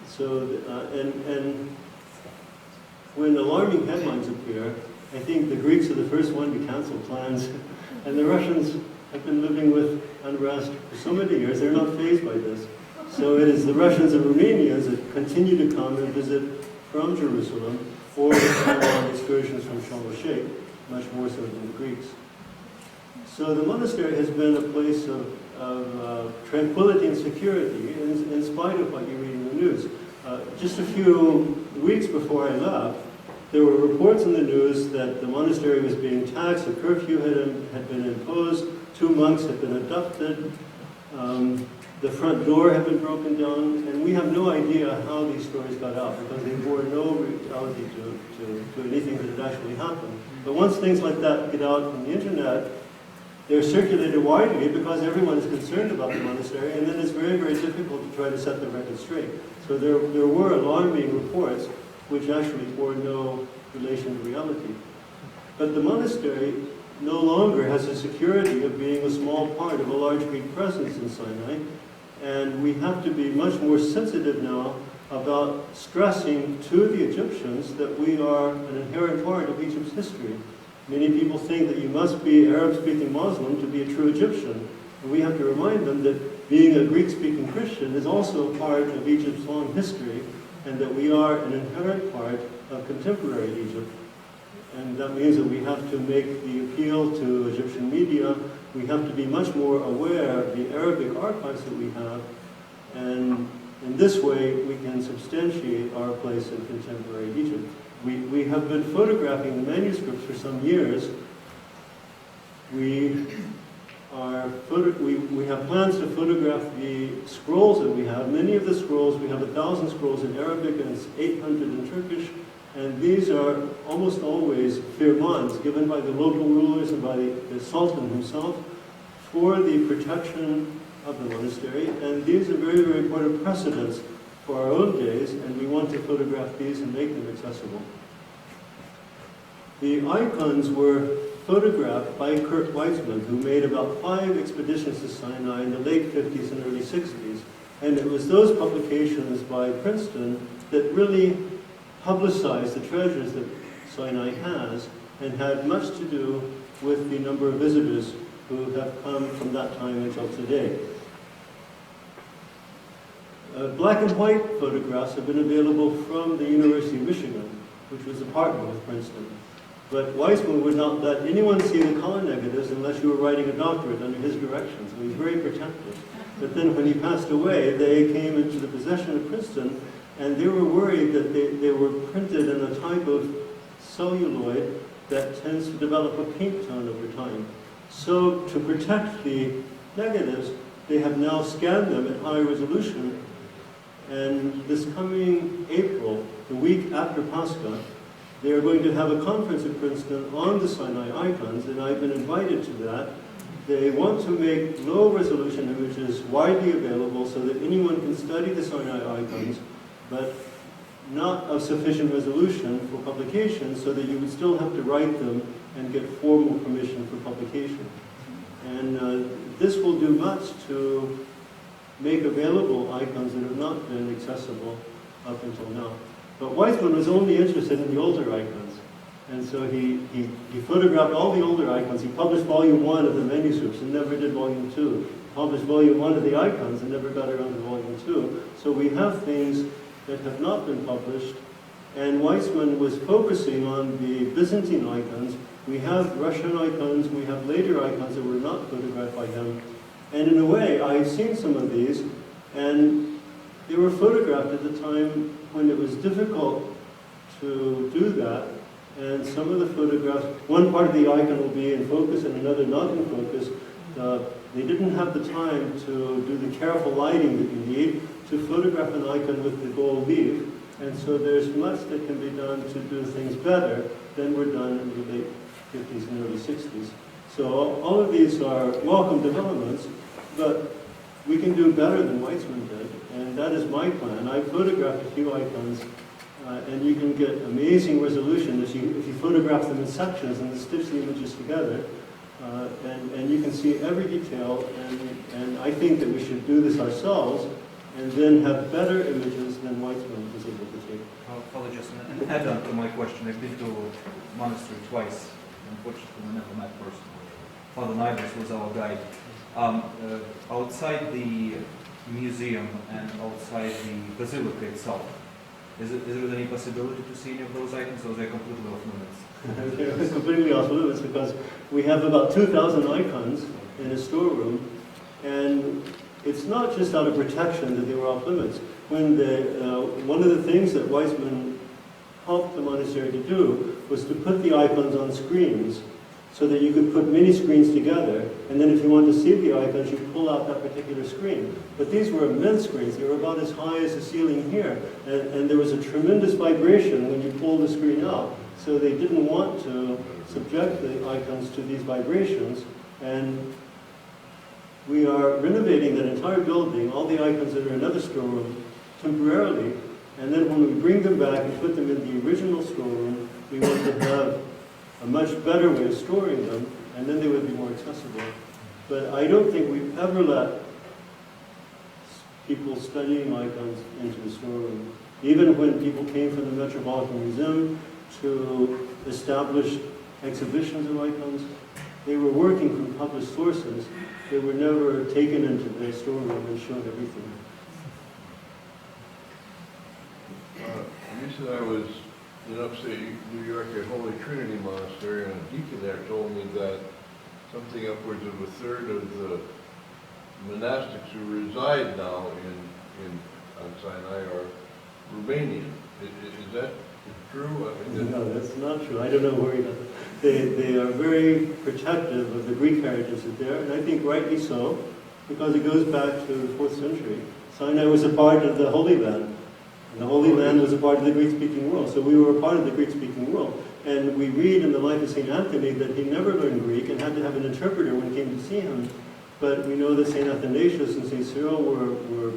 So, and when alarming headlines appear, I think the Greeks are the first one to cancel plans, and the Russians have been living with unrest for so many years, they're not fazed by this. So it is the Russians and Romanians that continue to come and visit from Jerusalem, or come on excursions from Sharm el-Sheikh, much more so than the Greeks. So the monastery has been a place of tranquility and security, in spite of what you read in the news. Just a few weeks before I left, there were reports in the news that the monastery was being taxed, a curfew had been imposed, 2 monks had been abducted, The front door had been broken down, and we have no idea how these stories got out because they bore no reality to anything that had actually happened. But once things like that get out on the internet, they're circulated widely because everyone is concerned about the monastery, and then it's very, very difficult to try to set the record straight. So there were alarming reports which actually bore no relation to reality. But the monastery no longer has the security of being a small part of a large Greek presence in Sinai, and we have to be much more sensitive now about stressing to the Egyptians that we are an inherent part of Egypt's history. Many people think that you must be Arab-speaking Muslim to be a true Egyptian. And we have to remind them that being a Greek-speaking Christian is also part of Egypt's long history, and that we are an inherent part of contemporary Egypt. And that means that we have to make the appeal to Egyptian media. We have to be much more aware of the Arabic archives that we have, and in this way we can substantiate our place in contemporary Egypt. We have been photographing the manuscripts for some years. We have plans to photograph the scrolls that we have. Many of the scrolls, we have 1,000 scrolls in Arabic and it's 800 in Turkish. And these are almost always firmans given by the local rulers and by the Sultan himself for the protection of the monastery. And these are very, very important precedents for our own days, and we want to photograph these and make them accessible. The icons were photographed by Kurt Weitzman, who made about 5 expeditions to Sinai in the late 50s and early 60s. And it was those publications by Princeton that really publicized the treasures that Sinai has and had much to do with the number of visitors who have come from that time until today. Black and white photographs have been available from the University of Michigan, which was a partner with Princeton. But Weissman would not let anyone see the color negatives unless you were writing a doctorate under his direction, so he was very protective. But then when he passed away, they came into the possession of Princeton, and they were worried that they were printed in a type of celluloid that tends to develop a pink tone over time. So to protect the negatives, they have now scanned them at high resolution. And this coming April, the week after Pascha, they are going to have a conference at Princeton on the Sinai icons, and I've been invited to that. They want to make low-resolution images widely available so that anyone can study the Sinai icons, but not of sufficient resolution for publication, so that you would still have to write them and get formal permission for publication. And this will do much to make available icons that have not been accessible up until now. But Weissman was only interested in the older icons. And so he photographed all the older icons. He published volume 1 of the manuscripts and never did volume 2. He published volume 1 of the icons and never got around to volume 2. So we have things that have not been published. And Weissman was focusing on the Byzantine icons. We have Russian icons, we have later icons that were not photographed by him. And in a way, I've seen some of these, and they were photographed at the time when it was difficult to do that. And some of the photographs, one part of the icon will be in focus and another not in focus. They didn't have the time to do the careful lighting that you need to photograph an icon with the gold leaf. And so there's much that can be done to do things better than were done in the late 50s and early 60s. So all of these are welcome developments, but we can do better than Weitzman did, and that is my plan. I photographed a few icons, and you can get amazing resolution if you photograph them in sections and stitch the images together, and you can see every detail, and I think that we should do this ourselves, and then have better images than Weitzman was able to take. Father Justin, an add-on to my question. I've been to monastery twice. Unfortunately, we never met personally. Father Nivers was our guide. Outside the museum and outside the basilica itself, is there any possibility to see any of those icons, or are they completely off limits? They're completely off limits because we have about 2,000 icons in a storeroom, and it's not just out of protection that they were off limits. When one of the things that Weissman helped the monastery to do was to put the icons on screens so that you could put many screens together and then if you want to see the icons, you pull out that particular screen. But these were immense screens. They were about as high as the ceiling here, and there was a tremendous vibration when you pulled the screen out. So they didn't want to subject the icons to these vibrations, and we are renovating that entire building, all the icons that are in another storeroom, temporarily, and then when we bring them back and put them in the original storeroom, we want to have a much better way of storing them, and then they would be more accessible. But I don't think we've ever let people studying icons into the storeroom. Even when people came from the Metropolitan Museum to establish exhibitions of icons, they were working from published sources. They were never taken into the storeroom and shown everything. Recently I was in upstate New York at Holy Trinity Monastery, and a deacon there told me that something upwards of a third of the monastics who reside now on Sinai are Romanian. Is that true? No, that's not true. I don't know where they are very protective of the Greek heritage there, and I think rightly so, because it goes back to the 4th century. Sinai was a part of the Holy Land, and the Holy Land was a part of the Greek-speaking world, so we were a part of the Greek-speaking world. And we read in the life of St. Anthony that he never learned Greek and had to have an interpreter when he came to see him. But we know that St. Athanasius and St. Cyril were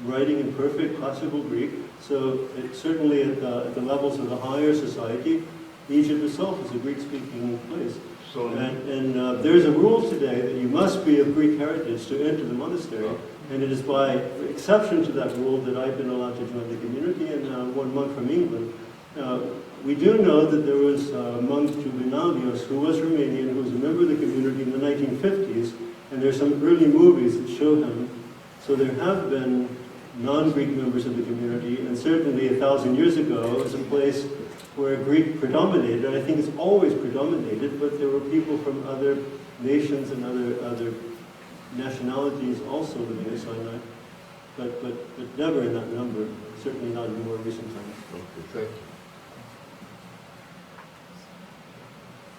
writing in perfect classical Greek, so certainly at the levels of the higher society, Egypt itself is a Greek-speaking place. So, and there's a rule today that you must be of Greek heritage to enter the monastery, and it is by exception to that rule that I've been allowed to join the community, and one monk from England. We do know that there was a monk, Juvenalius, who was Romanian, who was a member of the community in the 1950s, and there's some early movies that show him. So there have been non-Greek members of the community, and certainly 1,000 years ago it was a place where Greek predominated. I think it's always predominated, but there were people from other nations and other nationalities also living in Sinai, but never in that number, certainly not in more recent times. okay, thank you.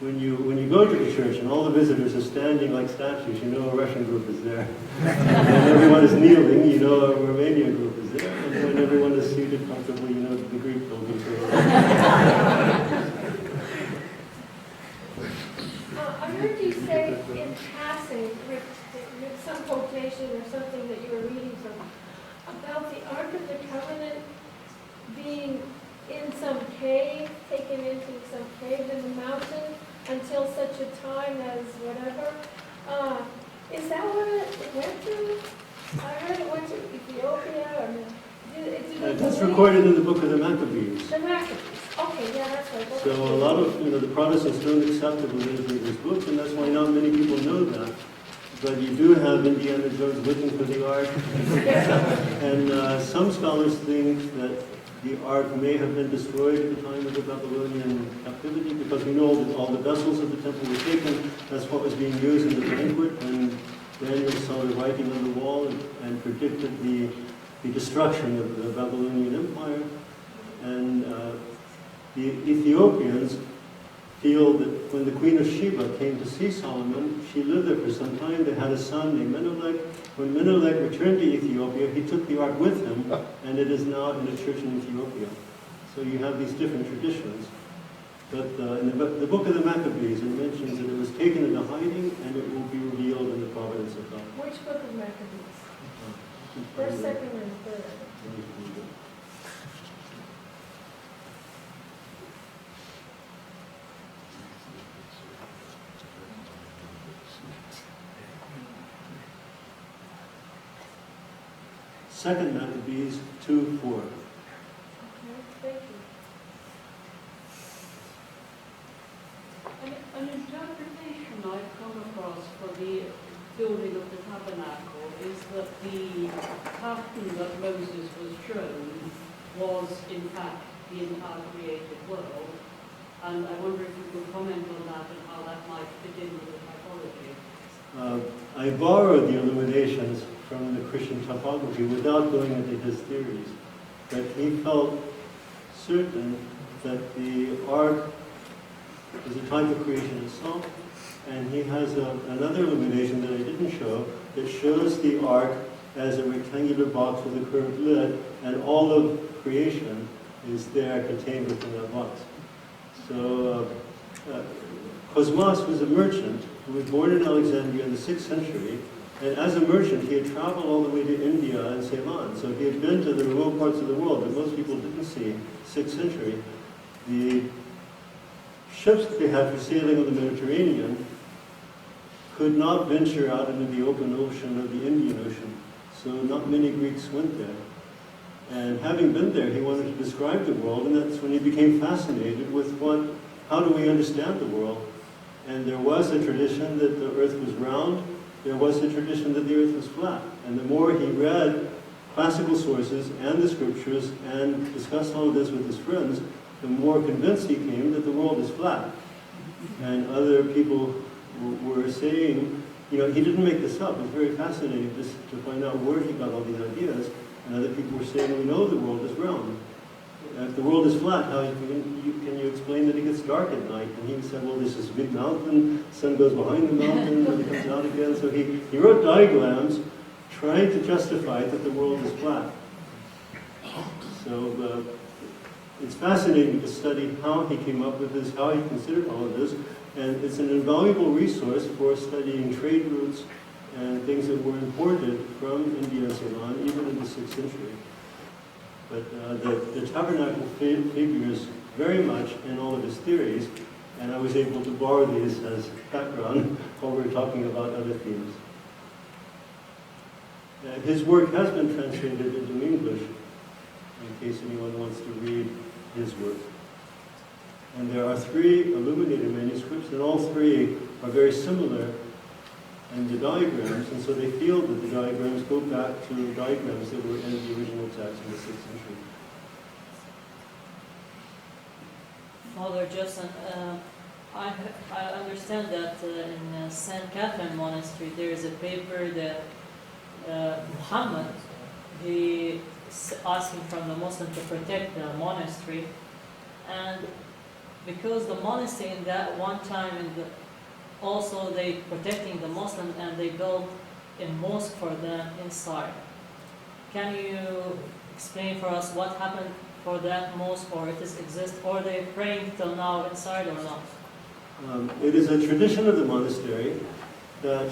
When you go to the church and all the visitors are standing like statues, you know a Russian group is there. And when everyone is kneeling, you know a Romanian group is there. And when everyone is seated comfortably, you know the Greek buildings are there. I heard you say in passing, with some quotation or something that you were reading from, about the Ark of the Covenant being in some cave, taken into some cave in the mountain until such a time as whatever. Is that what it went to? I heard it went to Ethiopia, or That's recorded in the book of the Maccabees. the Maccabees. Okay, yeah, that's right. So a lot of the Protestants don't accept the validity of this book, and that's why not many people know that. But you do have Indiana Jones looking for the Ark, and some scholars think that the Ark may have been destroyed at the time of the Babylonian captivity, because we know that all the vessels of the temple were taken. That's what was being used in the banquet, and Daniel saw the writing on the wall and predicted the destruction of the Babylonian Empire. And the Ethiopians feel that when the Queen of Sheba came to see Solomon, she lived there for some time. They had a son named Menelik. When Menelik returned to Ethiopia, he took the ark with him, and it is now in a church in Ethiopia. So you have these different traditions. But in the book of the Maccabees, it mentions that it was taken into hiding, and it will be revealed in the providence of God. Which book of Maccabees? First, second, and third. Second Maccabees 2:4. Okay, thank you. An interpretation I've come across for the building of the tabernacle is that the pattern that Moses was shown was in fact the entire created world. And I wonder if you could comment on that and how that might fit in with the typology. I borrowed the illuminations from the Christian topography without going into his theories. But he felt certain that the ark is a type of creation itself, And he has another illumination that I didn't show that shows the ark as a rectangular box with a curved lid, and all of creation is there contained within that box. So Cosmas was a merchant who was born in Alexandria in the 6th century, and as a merchant he had traveled all the way to India and Ceylon. So he had been to the remote parts of the world that most people didn't see, 6th century. The ships that they had for sailing on the Mediterranean could not venture out into the open ocean or the Indian Ocean. So not many Greeks went there. And having been there, he wanted to describe the world, and that's when he became fascinated with how do we understand the world? And there was a tradition that the earth was round, there was a tradition that the earth was flat. And the more he read classical sources and the scriptures and discussed all of this with his friends, the more convinced he came that the world is flat. And other people were saying, he didn't make this up. It was very fascinating just to find out where he got all these ideas. And other people were saying, we know the world is round. If the world is flat, how can you explain that it gets dark at night? And he said, well, there's this big mountain, the sun goes behind the mountain, and it comes out again. So he wrote diagrams trying to justify that the world is flat. So it's fascinating to study how he came up with this, how he considered all of this. And it's an invaluable resource for studying trade routes and things that were imported from India and Ceylon, even in the 6th century. But the Tabernacle figures very much in all of his theories, and I was able to borrow these as background while we were talking about other themes. His work has been translated into English, in case anyone wants to read his work. And there are 3 illuminated manuscripts, and all 3 are very similar in the diagrams, and so they feel that the diagrams go back to diagrams that were in the original text in the 6th century. Father Justin, I understand that in St. Catherine Monastery there is a paper that Muhammad, he asking from the Muslim to protect the monastery, and because the monastery in that one time also they protecting the Muslims, and they built a mosque for them inside. Can you explain for us what happened for that mosque, or if this exists, or they praying till now inside or not? It is a tradition of the monastery that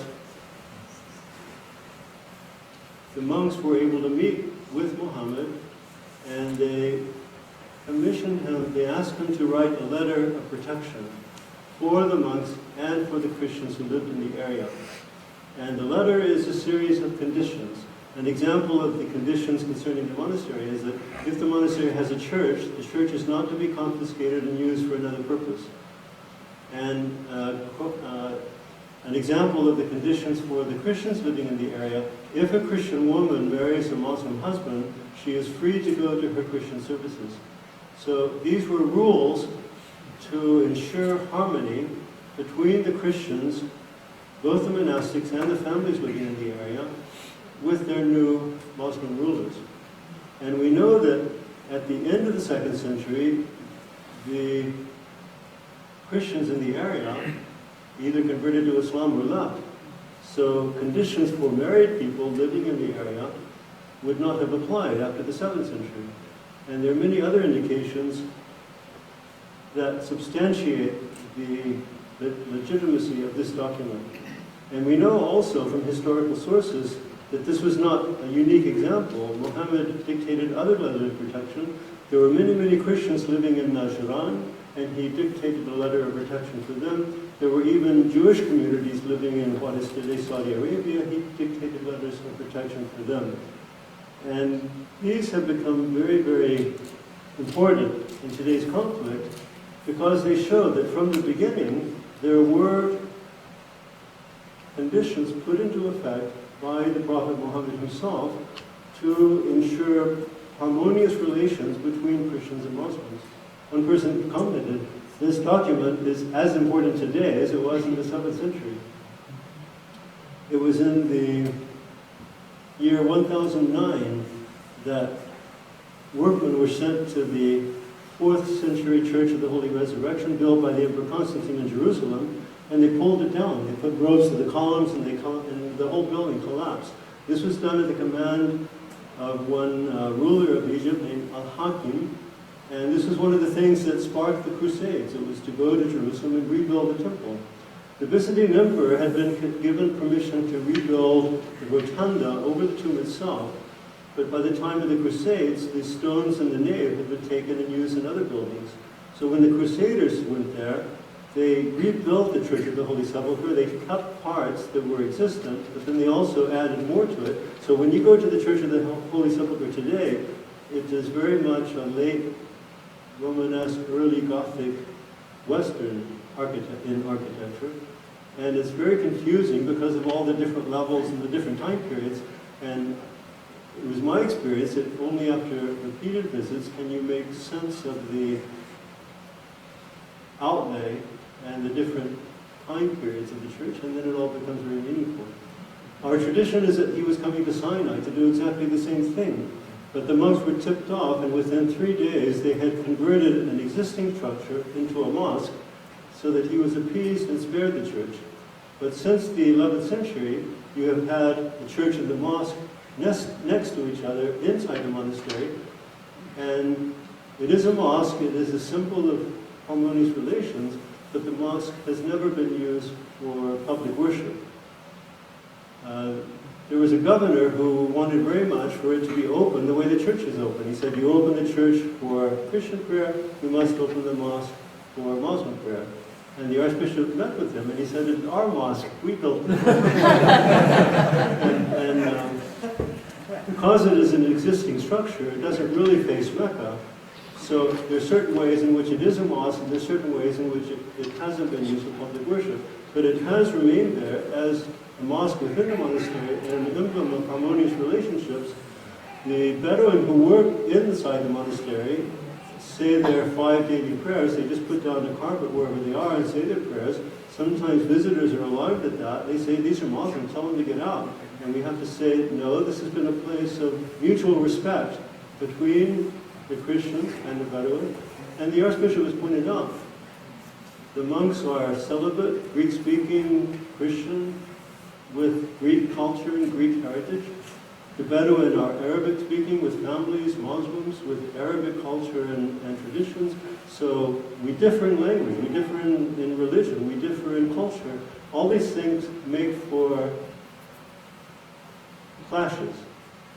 the monks were able to meet with Muhammad, and they commissioned him, they asked him to write a letter of protection for the monks and for the Christians who lived in the area. And the letter is a series of conditions. An example of the conditions concerning the monastery is that if the monastery has a church, the church is not to be confiscated and used for another purpose. And an example of the conditions for the Christians living in the area, if a Christian woman marries a Muslim husband, she is free to go to her Christian services. So these were rules to ensure harmony between the Christians, both the monastics and the families living in the area, with their new Muslim rulers. And we know that at the end of the 2nd century, the Christians in the area either converted to Islam or left. So conditions for married people living in the area would not have applied after the 7th century. And there are many other indications that substantiate the legitimacy of this document. And we know also from historical sources that this was not a unique example. Muhammad dictated other letters of protection. There were many, many Christians living in Najran, and he dictated a letter of protection for them. There were even Jewish communities living in what is today Saudi Arabia. He dictated letters of protection for them. And these have become very, very important in today's conflict because they show that from the beginning there were conditions put into effect by the Prophet Muhammad himself to ensure harmonious relations between Christians and Muslims. One person commented, this document is as important today as it was in the 7th century. It was in the year 1009 that workmen were sent to the 4th century Church of the Holy Resurrection built by the Emperor Constantine in Jerusalem and they pulled it down. They put ropes to the columns, and the whole building collapsed. This was done at the command of one ruler of Egypt named Al-Hakim, and this was one of the things that sparked the Crusades. It was to go to Jerusalem and rebuild the temple. The Byzantine emperor had been given permission to rebuild the rotunda over the tomb itself, but by the time of the Crusades, the stones in the nave had been taken and used in other buildings. So when the Crusaders went there, they rebuilt the Church of the Holy Sepulchre. They kept parts that were existent, but then they also added more to it. So when you go to the Church of the Holy Sepulchre today, it is very much a late Romanesque, early Gothic, Western architecture. And it's very confusing because of all the different levels and the different time periods. And it was my experience that only after repeated visits can you make sense of the outlay and the different time periods of the church, and then it all becomes very meaningful. Our tradition is that he was coming to Sinai to do exactly the same thing, but the monks were tipped off, and within 3 days they had converted an existing structure into a mosque so that he was appeased and spared the church. But since the 11th century, you have had the church and the mosque next to each other inside the monastery, and it is a mosque, it is a symbol of harmonious relations, but the mosque has never been used for public worship. There was a governor who wanted very much for it to be open the way the church is open. He said, you open the church for Christian prayer, you must open the mosque for Muslim prayer. And the Archbishop met with him, and he said, it's our mosque, we built it. and because it is an existing structure, it doesn't really face Mecca. So there are certain ways in which it is a mosque, and there are certain ways in which it hasn't been used for public worship. But it has remained there as a mosque within the monastery and an emblem of harmonious relationships. The Bedouin who work inside the monastery say their 5 daily prayers. They just put down the carpet wherever they are and say their prayers. Sometimes visitors are alarmed at that. They say, these are Muslims, tell them to get out. And we have to say, no, this has been a place of mutual respect between the Christians and the Bedouin. And the Archbishop has pointed out, the monks are celibate, Greek-speaking Christian with Greek culture and Greek heritage. The Bedouin are Arabic-speaking with families, Muslims with Arabic culture and traditions. So we differ in language, we differ in religion, we differ in culture. All these things make for clashes.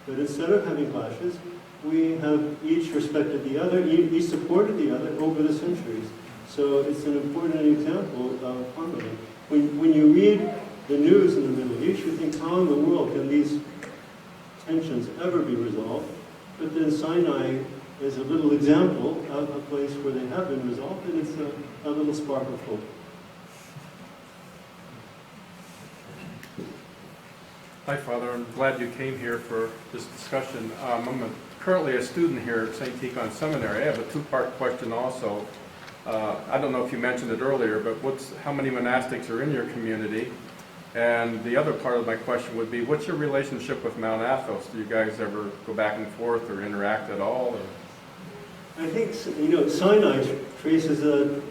But instead of having clashes, we have each respected the other, each supported the other over the centuries. So it's an important example of harmony. When you read the news in the Middle East, you think, how in the world can these tensions ever be resolved? But then Sinai is a little example of a place where they have been resolved, and it's a little spark of hope. Hi, Father. I'm glad you came here for this discussion. I'm currently a student here at St. Tikhon Seminary. I have a two-part question also. I don't know if you mentioned it earlier, but how many monastics are in your community? And the other part of my question would be, what's your relationship with Mount Athos? Do you guys ever go back and forth or interact at all? Or? I think, Sinai traces a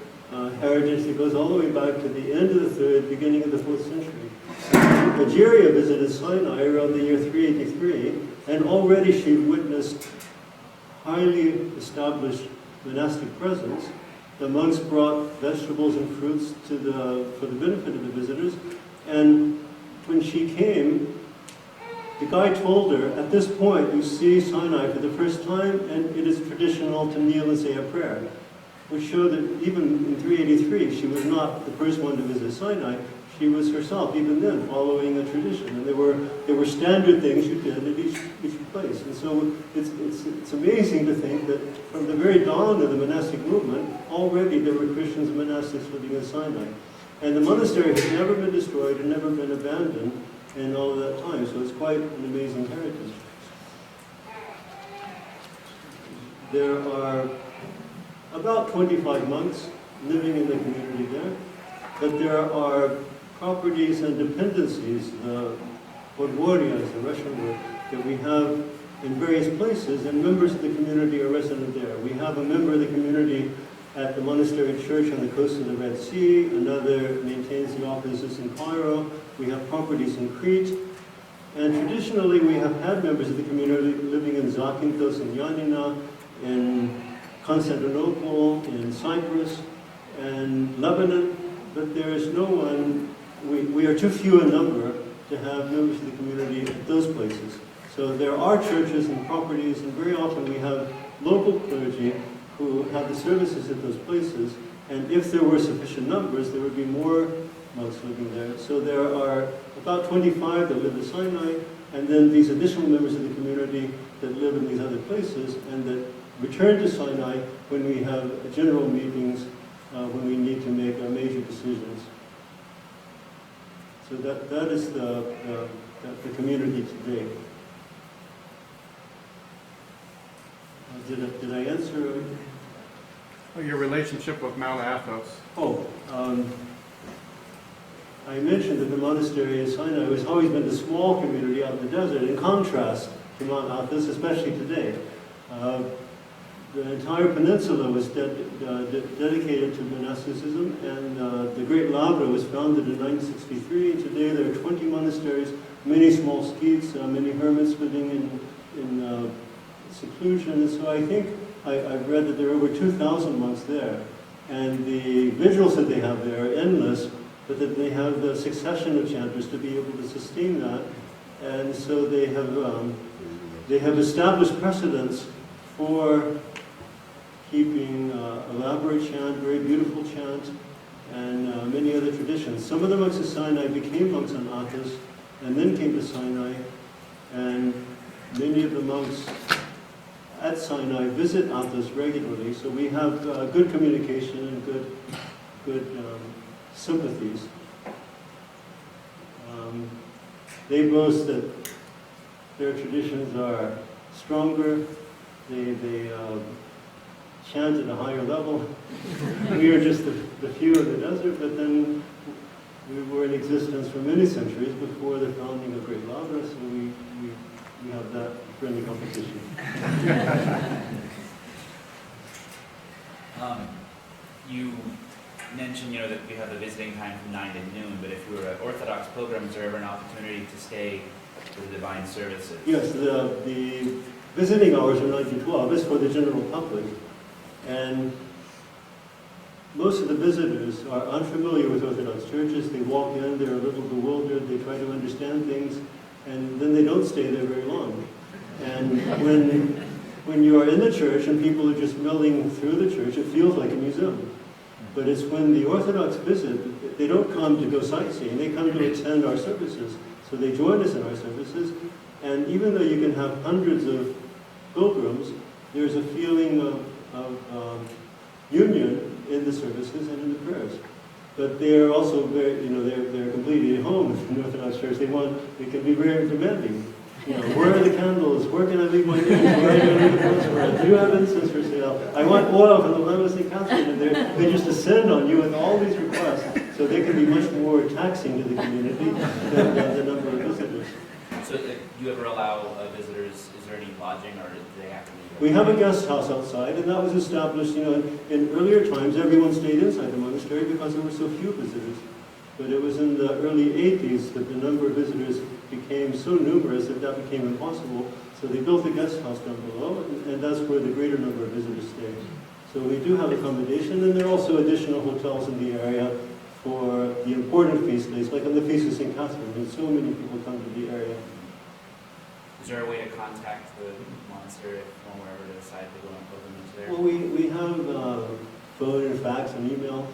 heritage that goes all the way back to the end of the 3rd, beginning of the 4th century. Egeria visited Sinai around the year 383, and already she witnessed highly established monastic presence. The monks brought vegetables and fruits for the benefit of the visitors, and when she came, the guide told her, at this point you see Sinai for the first time, and it is traditional to kneel and say a prayer, which showed that even in 383 she was not the first one to visit Sinai. She was herself, even then, following a tradition, and there were standard things you did at each place. And so it's amazing to think that from the very dawn of the monastic movement, already there were Christians and monastics living in Sinai. And the monastery has never been destroyed and never been abandoned in all of that time, so it's quite an amazing heritage. There are about 25 monks living in the community there, but there are properties and dependencies, the podvorias, the Russian word, that we have in various places, and members of the community are resident there. We have a member of the community at the monastery church on the coast of the Red Sea. Another maintains the offices in Cairo. We have properties in Crete. And traditionally, we have had members of the community living in Zakynthos and Ioannina, in Constantinople, in Cyprus, and Lebanon, but there is no one, we are too few in number to have members of the community at those places. So there are churches and properties, and very often we have local clergy who have the services at those places, and if there were sufficient numbers, there would be more monks living there. So there are about 25 that live at Sinai, and then these additional members of the community that live in these other places, and that return to Sinai when we have general meetings, when we need to make major decisions. So that is the community today. Did I answer? Well, your relationship with Mount Athos. I mentioned that the monastery in Sinai has always been a small community out in the desert, in contrast to Mount Athos, especially today. The entire peninsula was dedicated to monasticism, and the Great Lavra was founded in 963, and today there are 20 monasteries, many small skeets, many hermits living in seclusion. And so I think I've read that there are over 2,000 monks there, and the vigils that they have there are endless, but that they have the succession of chanters to be able to sustain that. And so they have established precedents for keeping elaborate chant, very beautiful chant, and many other traditions. Some of the monks of Sinai became monks on Athos, and then came to Sinai, and many of the monks at Sinai visit Athos regularly, so we have good communication and good sympathies. They boast that their traditions are stronger, they chant at a higher level. We are just the few in the desert, but then we were in existence for many centuries before the founding of Great Lavra, so we have that friendly competition. You mentioned, that we have the visiting time from 9 to noon, but if you were an Orthodox pilgrim, is there ever an opportunity to stay for the divine services? Yes, the visiting hours are 9 to 12. It's for the general public. And most of the visitors are unfamiliar with Orthodox churches. They walk in, they're a little bewildered, they try to understand things, and then they don't stay there very long. And when you are in the church and people are just milling through the church, it feels like a museum. But it's when the Orthodox visit, they don't come to go sightseeing, they come to attend our services. So they join us in our services, and even though you can have hundreds of pilgrims, there's a feeling of union in the services and in the prayers. But they are also very, they're completely at home in the Orthodox Church. They can be very demanding. Where are the candles? Where can I leave my names? Where are I leave the password? Do you have incense for sale? I want oil from the Lamb of St. Catherine. And they just descend on you with all these requests. So they can be much more taxing to the community than the number of visitors. So do you ever allow visitors, is there any lodging, or do they have to leave? We have a guest house outside, and that was established, in earlier times, everyone stayed inside the monastery because there were so few visitors. But it was in the early 80s that the number of visitors became so numerous that became impossible. So they built a guest house down below, and that's where the greater number of visitors stay. So we do have accommodation, and there are also additional hotels in the area for the important feast days, like on the Feast of St. Catherine, and so many people come to the area. Is there a way to contact the monastery if one were ever to decide to go on pilgrimage there? Well, we have phone and fax and email.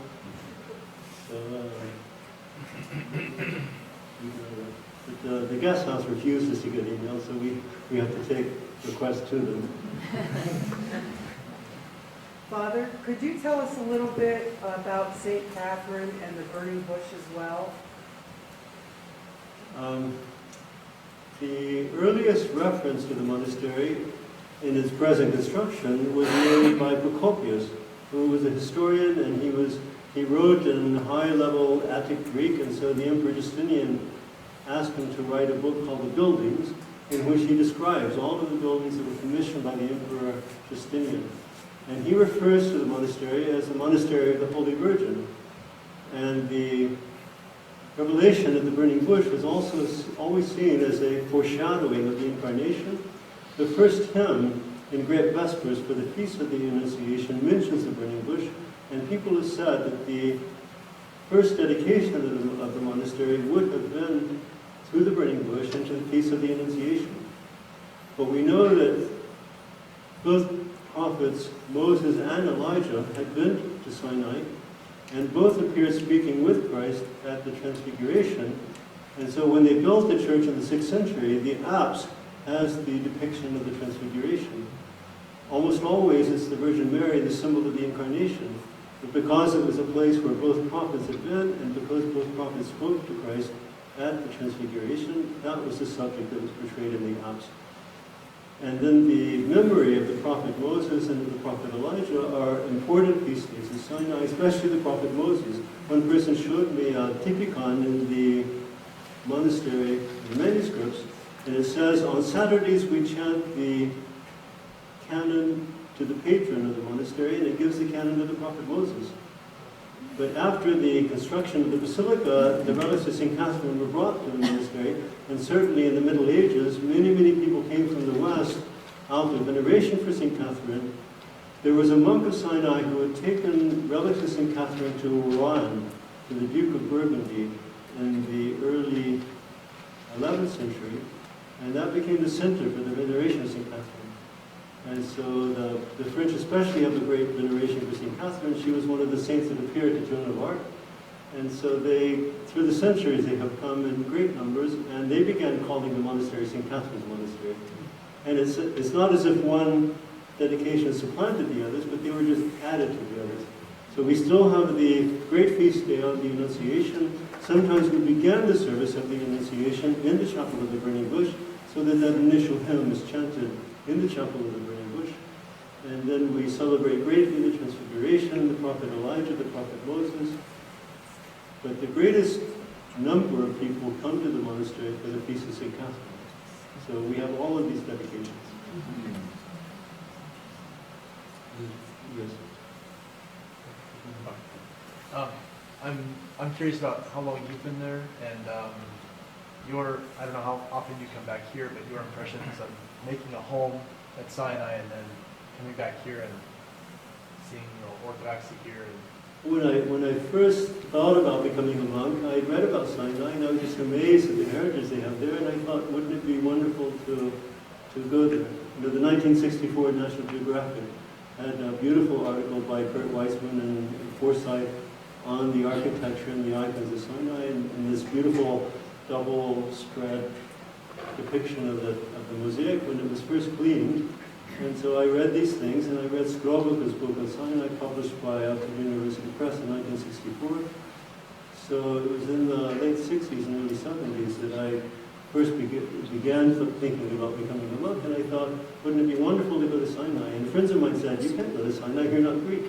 So, but the guest house refuses to get email, so we have to take requests to them. Father, could you tell us a little bit about St. Catherine and the burning bush as well? The earliest reference to the monastery in its present construction was made by Procopius, who was a historian, and he wrote in high-level Attic Greek, and so the Emperor Justinian asked him to write a book called The Buildings, in which he describes all of the buildings that were commissioned by the Emperor Justinian. And he refers to the monastery as the monastery of the Holy Virgin. And the revelation of the burning bush was also always seen as a foreshadowing of the Incarnation. The first hymn in Great Vespers for the Feast of the Annunciation mentions the burning bush, and people have said that the first dedication of the monastery would have been through the burning bush into the Feast of the Annunciation. But we know that both prophets, Moses and Elijah, had been to Sinai, and both appeared speaking with Christ at the Transfiguration. And so when they built the church in the 6th century, the apse has the depiction of the Transfiguration. Almost always it's the Virgin Mary, the symbol of the Incarnation. But because it was a place where both prophets had been, and because both prophets spoke to Christ at the Transfiguration, that was the subject that was portrayed in the apse. And then the memory of the prophet Moses and of the prophet Elijah are important feast days in Sinai, especially the prophet Moses. One person showed me a typicon in the monastery, the manuscripts, and it says, on Saturdays we chant the canon to the patron of the monastery, and it gives the canon to the prophet Moses. But after the construction of the basilica, the relics of St. Catherine were brought to the monastery, and certainly in the Middle Ages, many people came from the West out of veneration for St. Catherine. There was a monk of Sinai who had taken relics of St. Catherine to Rouen, to the Duke of Burgundy, in the early 11th century, and that became the center for the veneration of St. Catherine. And so the French especially have a great veneration for St. Catherine. She was one of the saints that appeared to Joan of Arc. And so through the centuries, they have come in great numbers, and they began calling the monastery St. Catherine's Monastery. And it's not as if one dedication supplanted the others, but they were just added to the others. So we still have the great feast day of the Annunciation. Sometimes we begin the service of the Annunciation in the chapel of the Burning Bush, so that initial hymn is chanted in the chapel of the Burning Bush. And then we celebrate greatly the Transfiguration, the prophet Elijah, the prophet Moses. But the greatest number of people come to the monastery for the Feast of St. Catherine. So we have all of these dedications. Yes. I'm curious about how long you've been there, and I don't know how often you come back here, but your impressions of making a home at Sinai and then coming back here and seeing Orthodoxy here. When I first thought about becoming a monk, I read about Sinai, and I was just amazed at the heritage they have there, and I thought, wouldn't it be wonderful to go there? The 1964 National Geographic had a beautiful article by Kurt Weissman and Forsyth on the architecture and the icons of Sinai, and this beautiful double spread depiction of the mosaic when it was first cleaned. And so I read these things, and I read Skroboka's book on Sinai, published by Oxford University Press in 1964. So it was in the late 60s and early 70s that I first began thinking about becoming a monk, and I thought, wouldn't it be wonderful to go to Sinai? And friends of mine said, you can't go to Sinai, you're not Greek.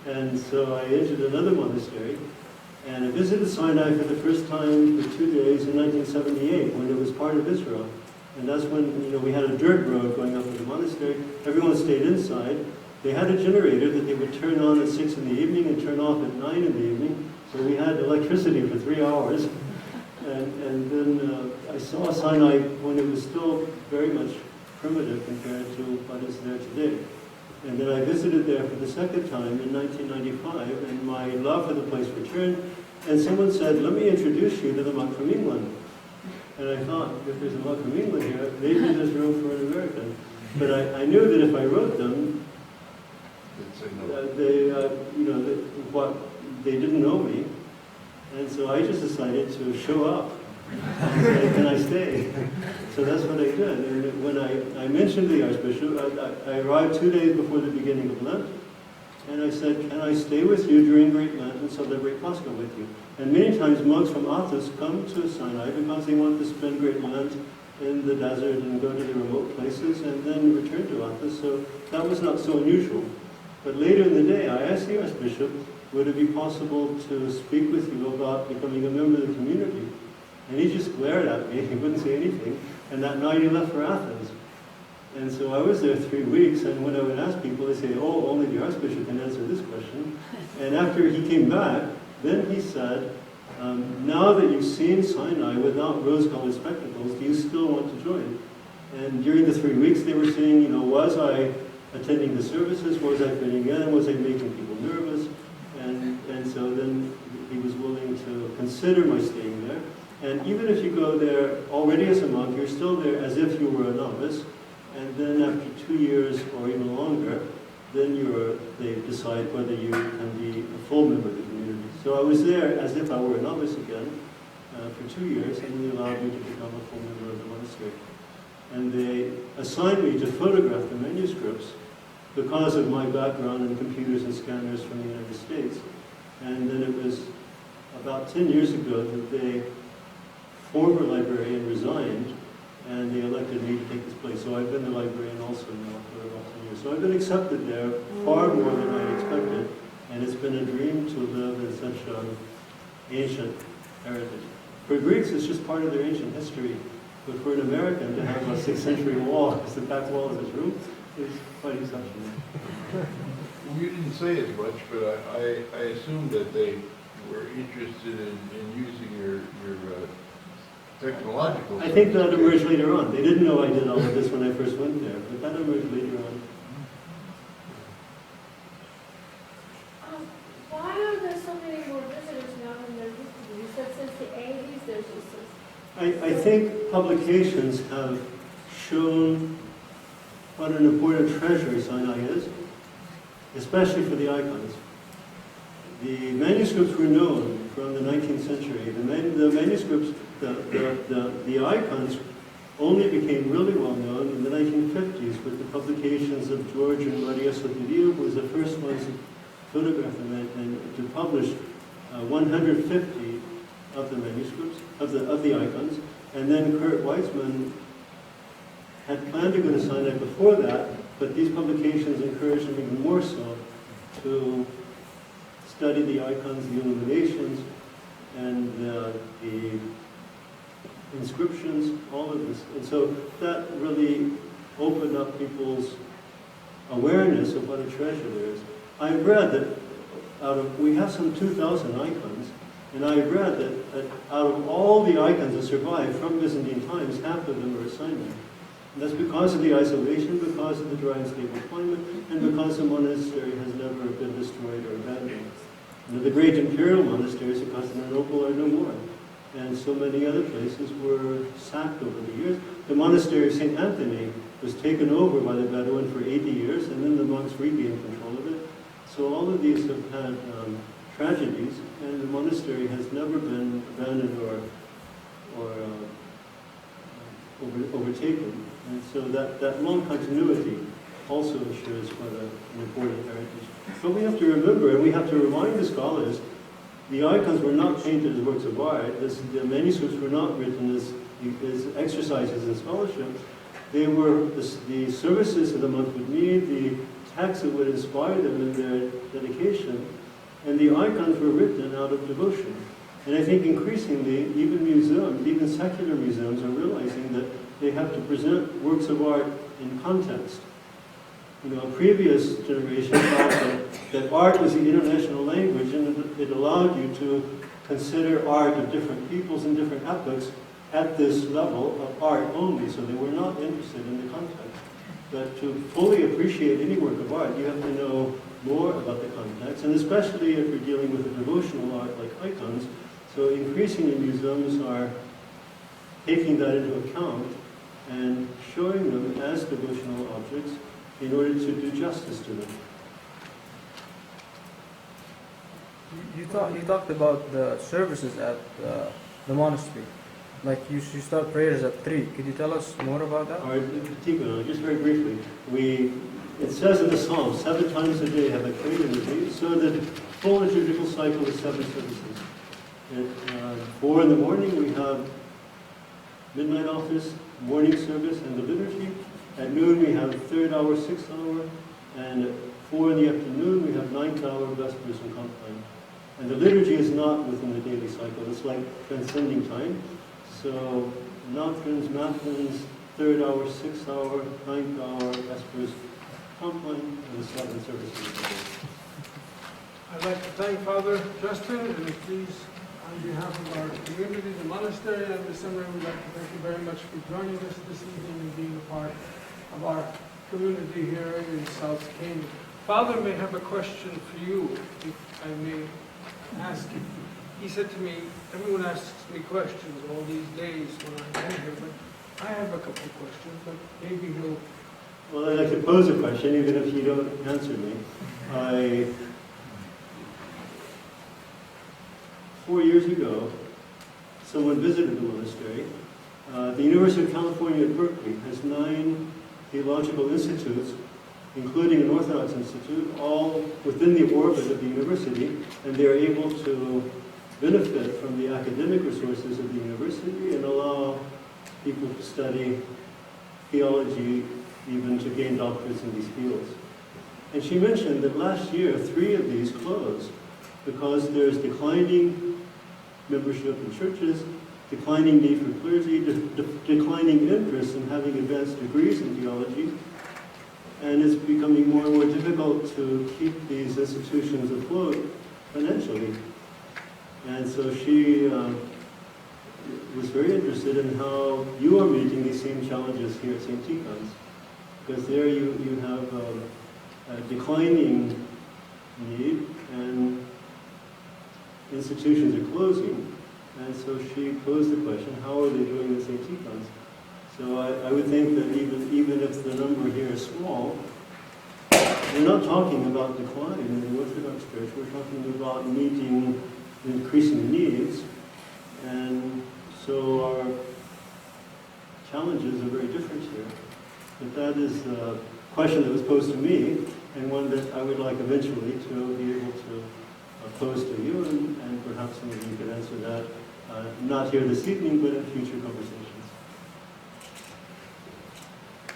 And so I entered another monastery, and I visited Sinai for the first time for 2 days in 1978, when it was part of Israel. And that's when we had a dirt road going up to the monastery. Everyone stayed inside. They had a generator that they would turn on at 6 in the evening and turn off at 9 in the evening. So we had electricity for 3 hours. And then I saw Sinai when it was still very much primitive compared to what is there today. And then I visited there for the second time in 1995, and my love for the place returned. And someone said, let me introduce you to the monk from England. And I thought, if there's a monk from England here, maybe there's room for an American. But I knew that if I wrote them, they didn't know me. And so I just decided to show up. Can I stay? So that's what I did. And when I mentioned the Archbishop, I arrived 2 days before the beginning of Lent. And I said, can I stay with you during Great Lent and celebrate Pascha with you? And many times monks from Athos come to Sinai because they want to spend Great Lent in the desert and go to the remote places and then return to Athos. So that was not so unusual. But later in the day, I asked the Archbishop, would it be possible to speak with you about becoming a member of the community? And he just glared at me. He wouldn't say anything. And that night he left for Athens. And so I was there 3 weeks, and when I would ask people, they say, oh, only the Archbishop can answer this question. And after he came back, then he said, now that you've seen Sinai without rose-colored spectacles, do you still want to join? And during the 3 weeks, they were saying, you know, was I attending the services? Was I fitting in? Was I making people nervous? And so then he was willing to consider my staying there. And even if you go there already as a monk, you're still there as if you were a novice. And then after 2 years or even longer, then they decide whether you can be a full member of the community. So I was there as if I were a novice again for 2 years, and they allowed me to become a full member of the monastery. And they assigned me to photograph the manuscripts because of my background in computers and scanners from the United States. And then it was about 10 years ago that the former librarian resigned, and they elected me to take his place. So I've been the librarian also now for about 10 years. So I've been accepted there far more than I expected, and it's been a dream to live in such an ancient heritage. For Greeks, it's just part of their ancient history. But for an American to have a 6th century wall as the back wall of his room is quite exceptional. Well, you didn't say as much, but I assumed that they were interested in using your technological. I think that emerged later on. They didn't know I did all of this when I first went there, but that emerged later on. Why are there so many more visitors now than there used to be? You said since the 80s there's just this. I think publications have shown what an important treasure Sinai is, especially for the icons. The manuscripts were known from the 19th century. The manuscripts, the icons only became really well known in the 1950s with the publications of George and Maria Sotirio, who was the first ones to photograph them and to publish 150 of the manuscripts, of the icons. And then Kurt Weitzman had planned to go to Sinai before that, but these publications encouraged him even more so to study the icons, the illuminations, and the inscriptions, all of this. And so that really opened up people's awareness of what a treasure there is. I've read that we have some 2,000 icons, and I've read that out of all the icons that survived from Byzantine times, half of them are Sinai. And that's because of the isolation, because of the dry and stable climate, and because the monastery has never been destroyed or abandoned. You know, the great imperial monasteries of Constantinople are no more. And so many other places were sacked over the years. The monastery of St. Anthony was taken over by the Bedouin for 80 years, and then the monks regained control of it. So all of these have had tragedies, and the monastery has never been abandoned or overtaken. And so that long continuity also ensures what an important heritage. But we have to remember, and we have to remind the scholars, the icons were not painted as works of art. The manuscripts were not written as exercises in scholarship. They were the services that the monk would need, the texts that would inspire them in their dedication, and the icons were written out of devotion. And I think increasingly, even museums, even secular museums, are realizing that they have to present works of art in context. You know, a previous generation thought that art was the international language, and it allowed you to consider art of different peoples and different epochs at this level of art only, so they were not interested in the context. But to fully appreciate any work of art, you have to know more about the context, and especially if you're dealing with a devotional art like icons. So increasingly museums are taking that into account and showing them as devotional objects in order to do justice to them. You talked about the services at the monastery. Like you start prayers at 3. Could you tell us more about that? All right, just very briefly. It says in the Psalms, 7 times a day have I prayed in the day, so the full liturgical cycle is 7 services. At 4 in the morning we have midnight office, morning service, and the liturgy. At noon we have 3rd hour, 6th hour, and at 4 in the afternoon we have 9th hour, vespers, and compline. And the liturgy is not within the daily cycle. It's like transcending time. So nocturnes, matins, 3rd hour, 6th hour, 9th hour, Vespers, Compline, and the 7th service. I'd like to thank Father Justin, and please, on behalf of our community, the monastery, and the seminary, we'd like to thank you very much for joining us this evening and being a part of our community here in South Canaan. Father may have a question for you, if I may ask you. He said to me, everyone asks me questions all these days when I'm here, but I have a couple of questions, but maybe he'll... Well, I'd like to pose a question, even if you don't answer me. 4 years ago, someone visited the monastery. The University of California at Berkeley has 9 theological institutes, including an Orthodox institute, all within the orbit of the university, and they're able to benefit from the academic resources of the university and allow people to study theology, even to gain doctorates in these fields. And she mentioned that last year, 3 of these closed because there's declining membership in churches, declining need for clergy, declining interest in having advanced degrees in theology, and it's becoming more and more difficult to keep these institutions afloat financially. And so she was very interested in how you are meeting these same challenges here at St. Tikhon's, because there you have a declining need, and institutions are closing, and so she posed the question, how are they doing at St. Tikhon's? So I would think that even if the number here is small, we're not talking about decline in the Orthodox Church, we're talking about meeting increasing needs, and so our challenges are very different here. But that is a question that was posed to me, and one that I would like eventually to be able to pose to you, and perhaps some of you could answer that, not here this evening, but in future conversations.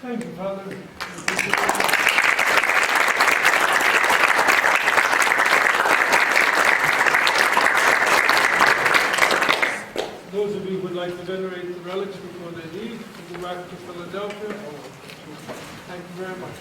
Thank you, Father. Those of you who would like to venerate the relics before they leave, to go back to Philadelphia, thank you very much.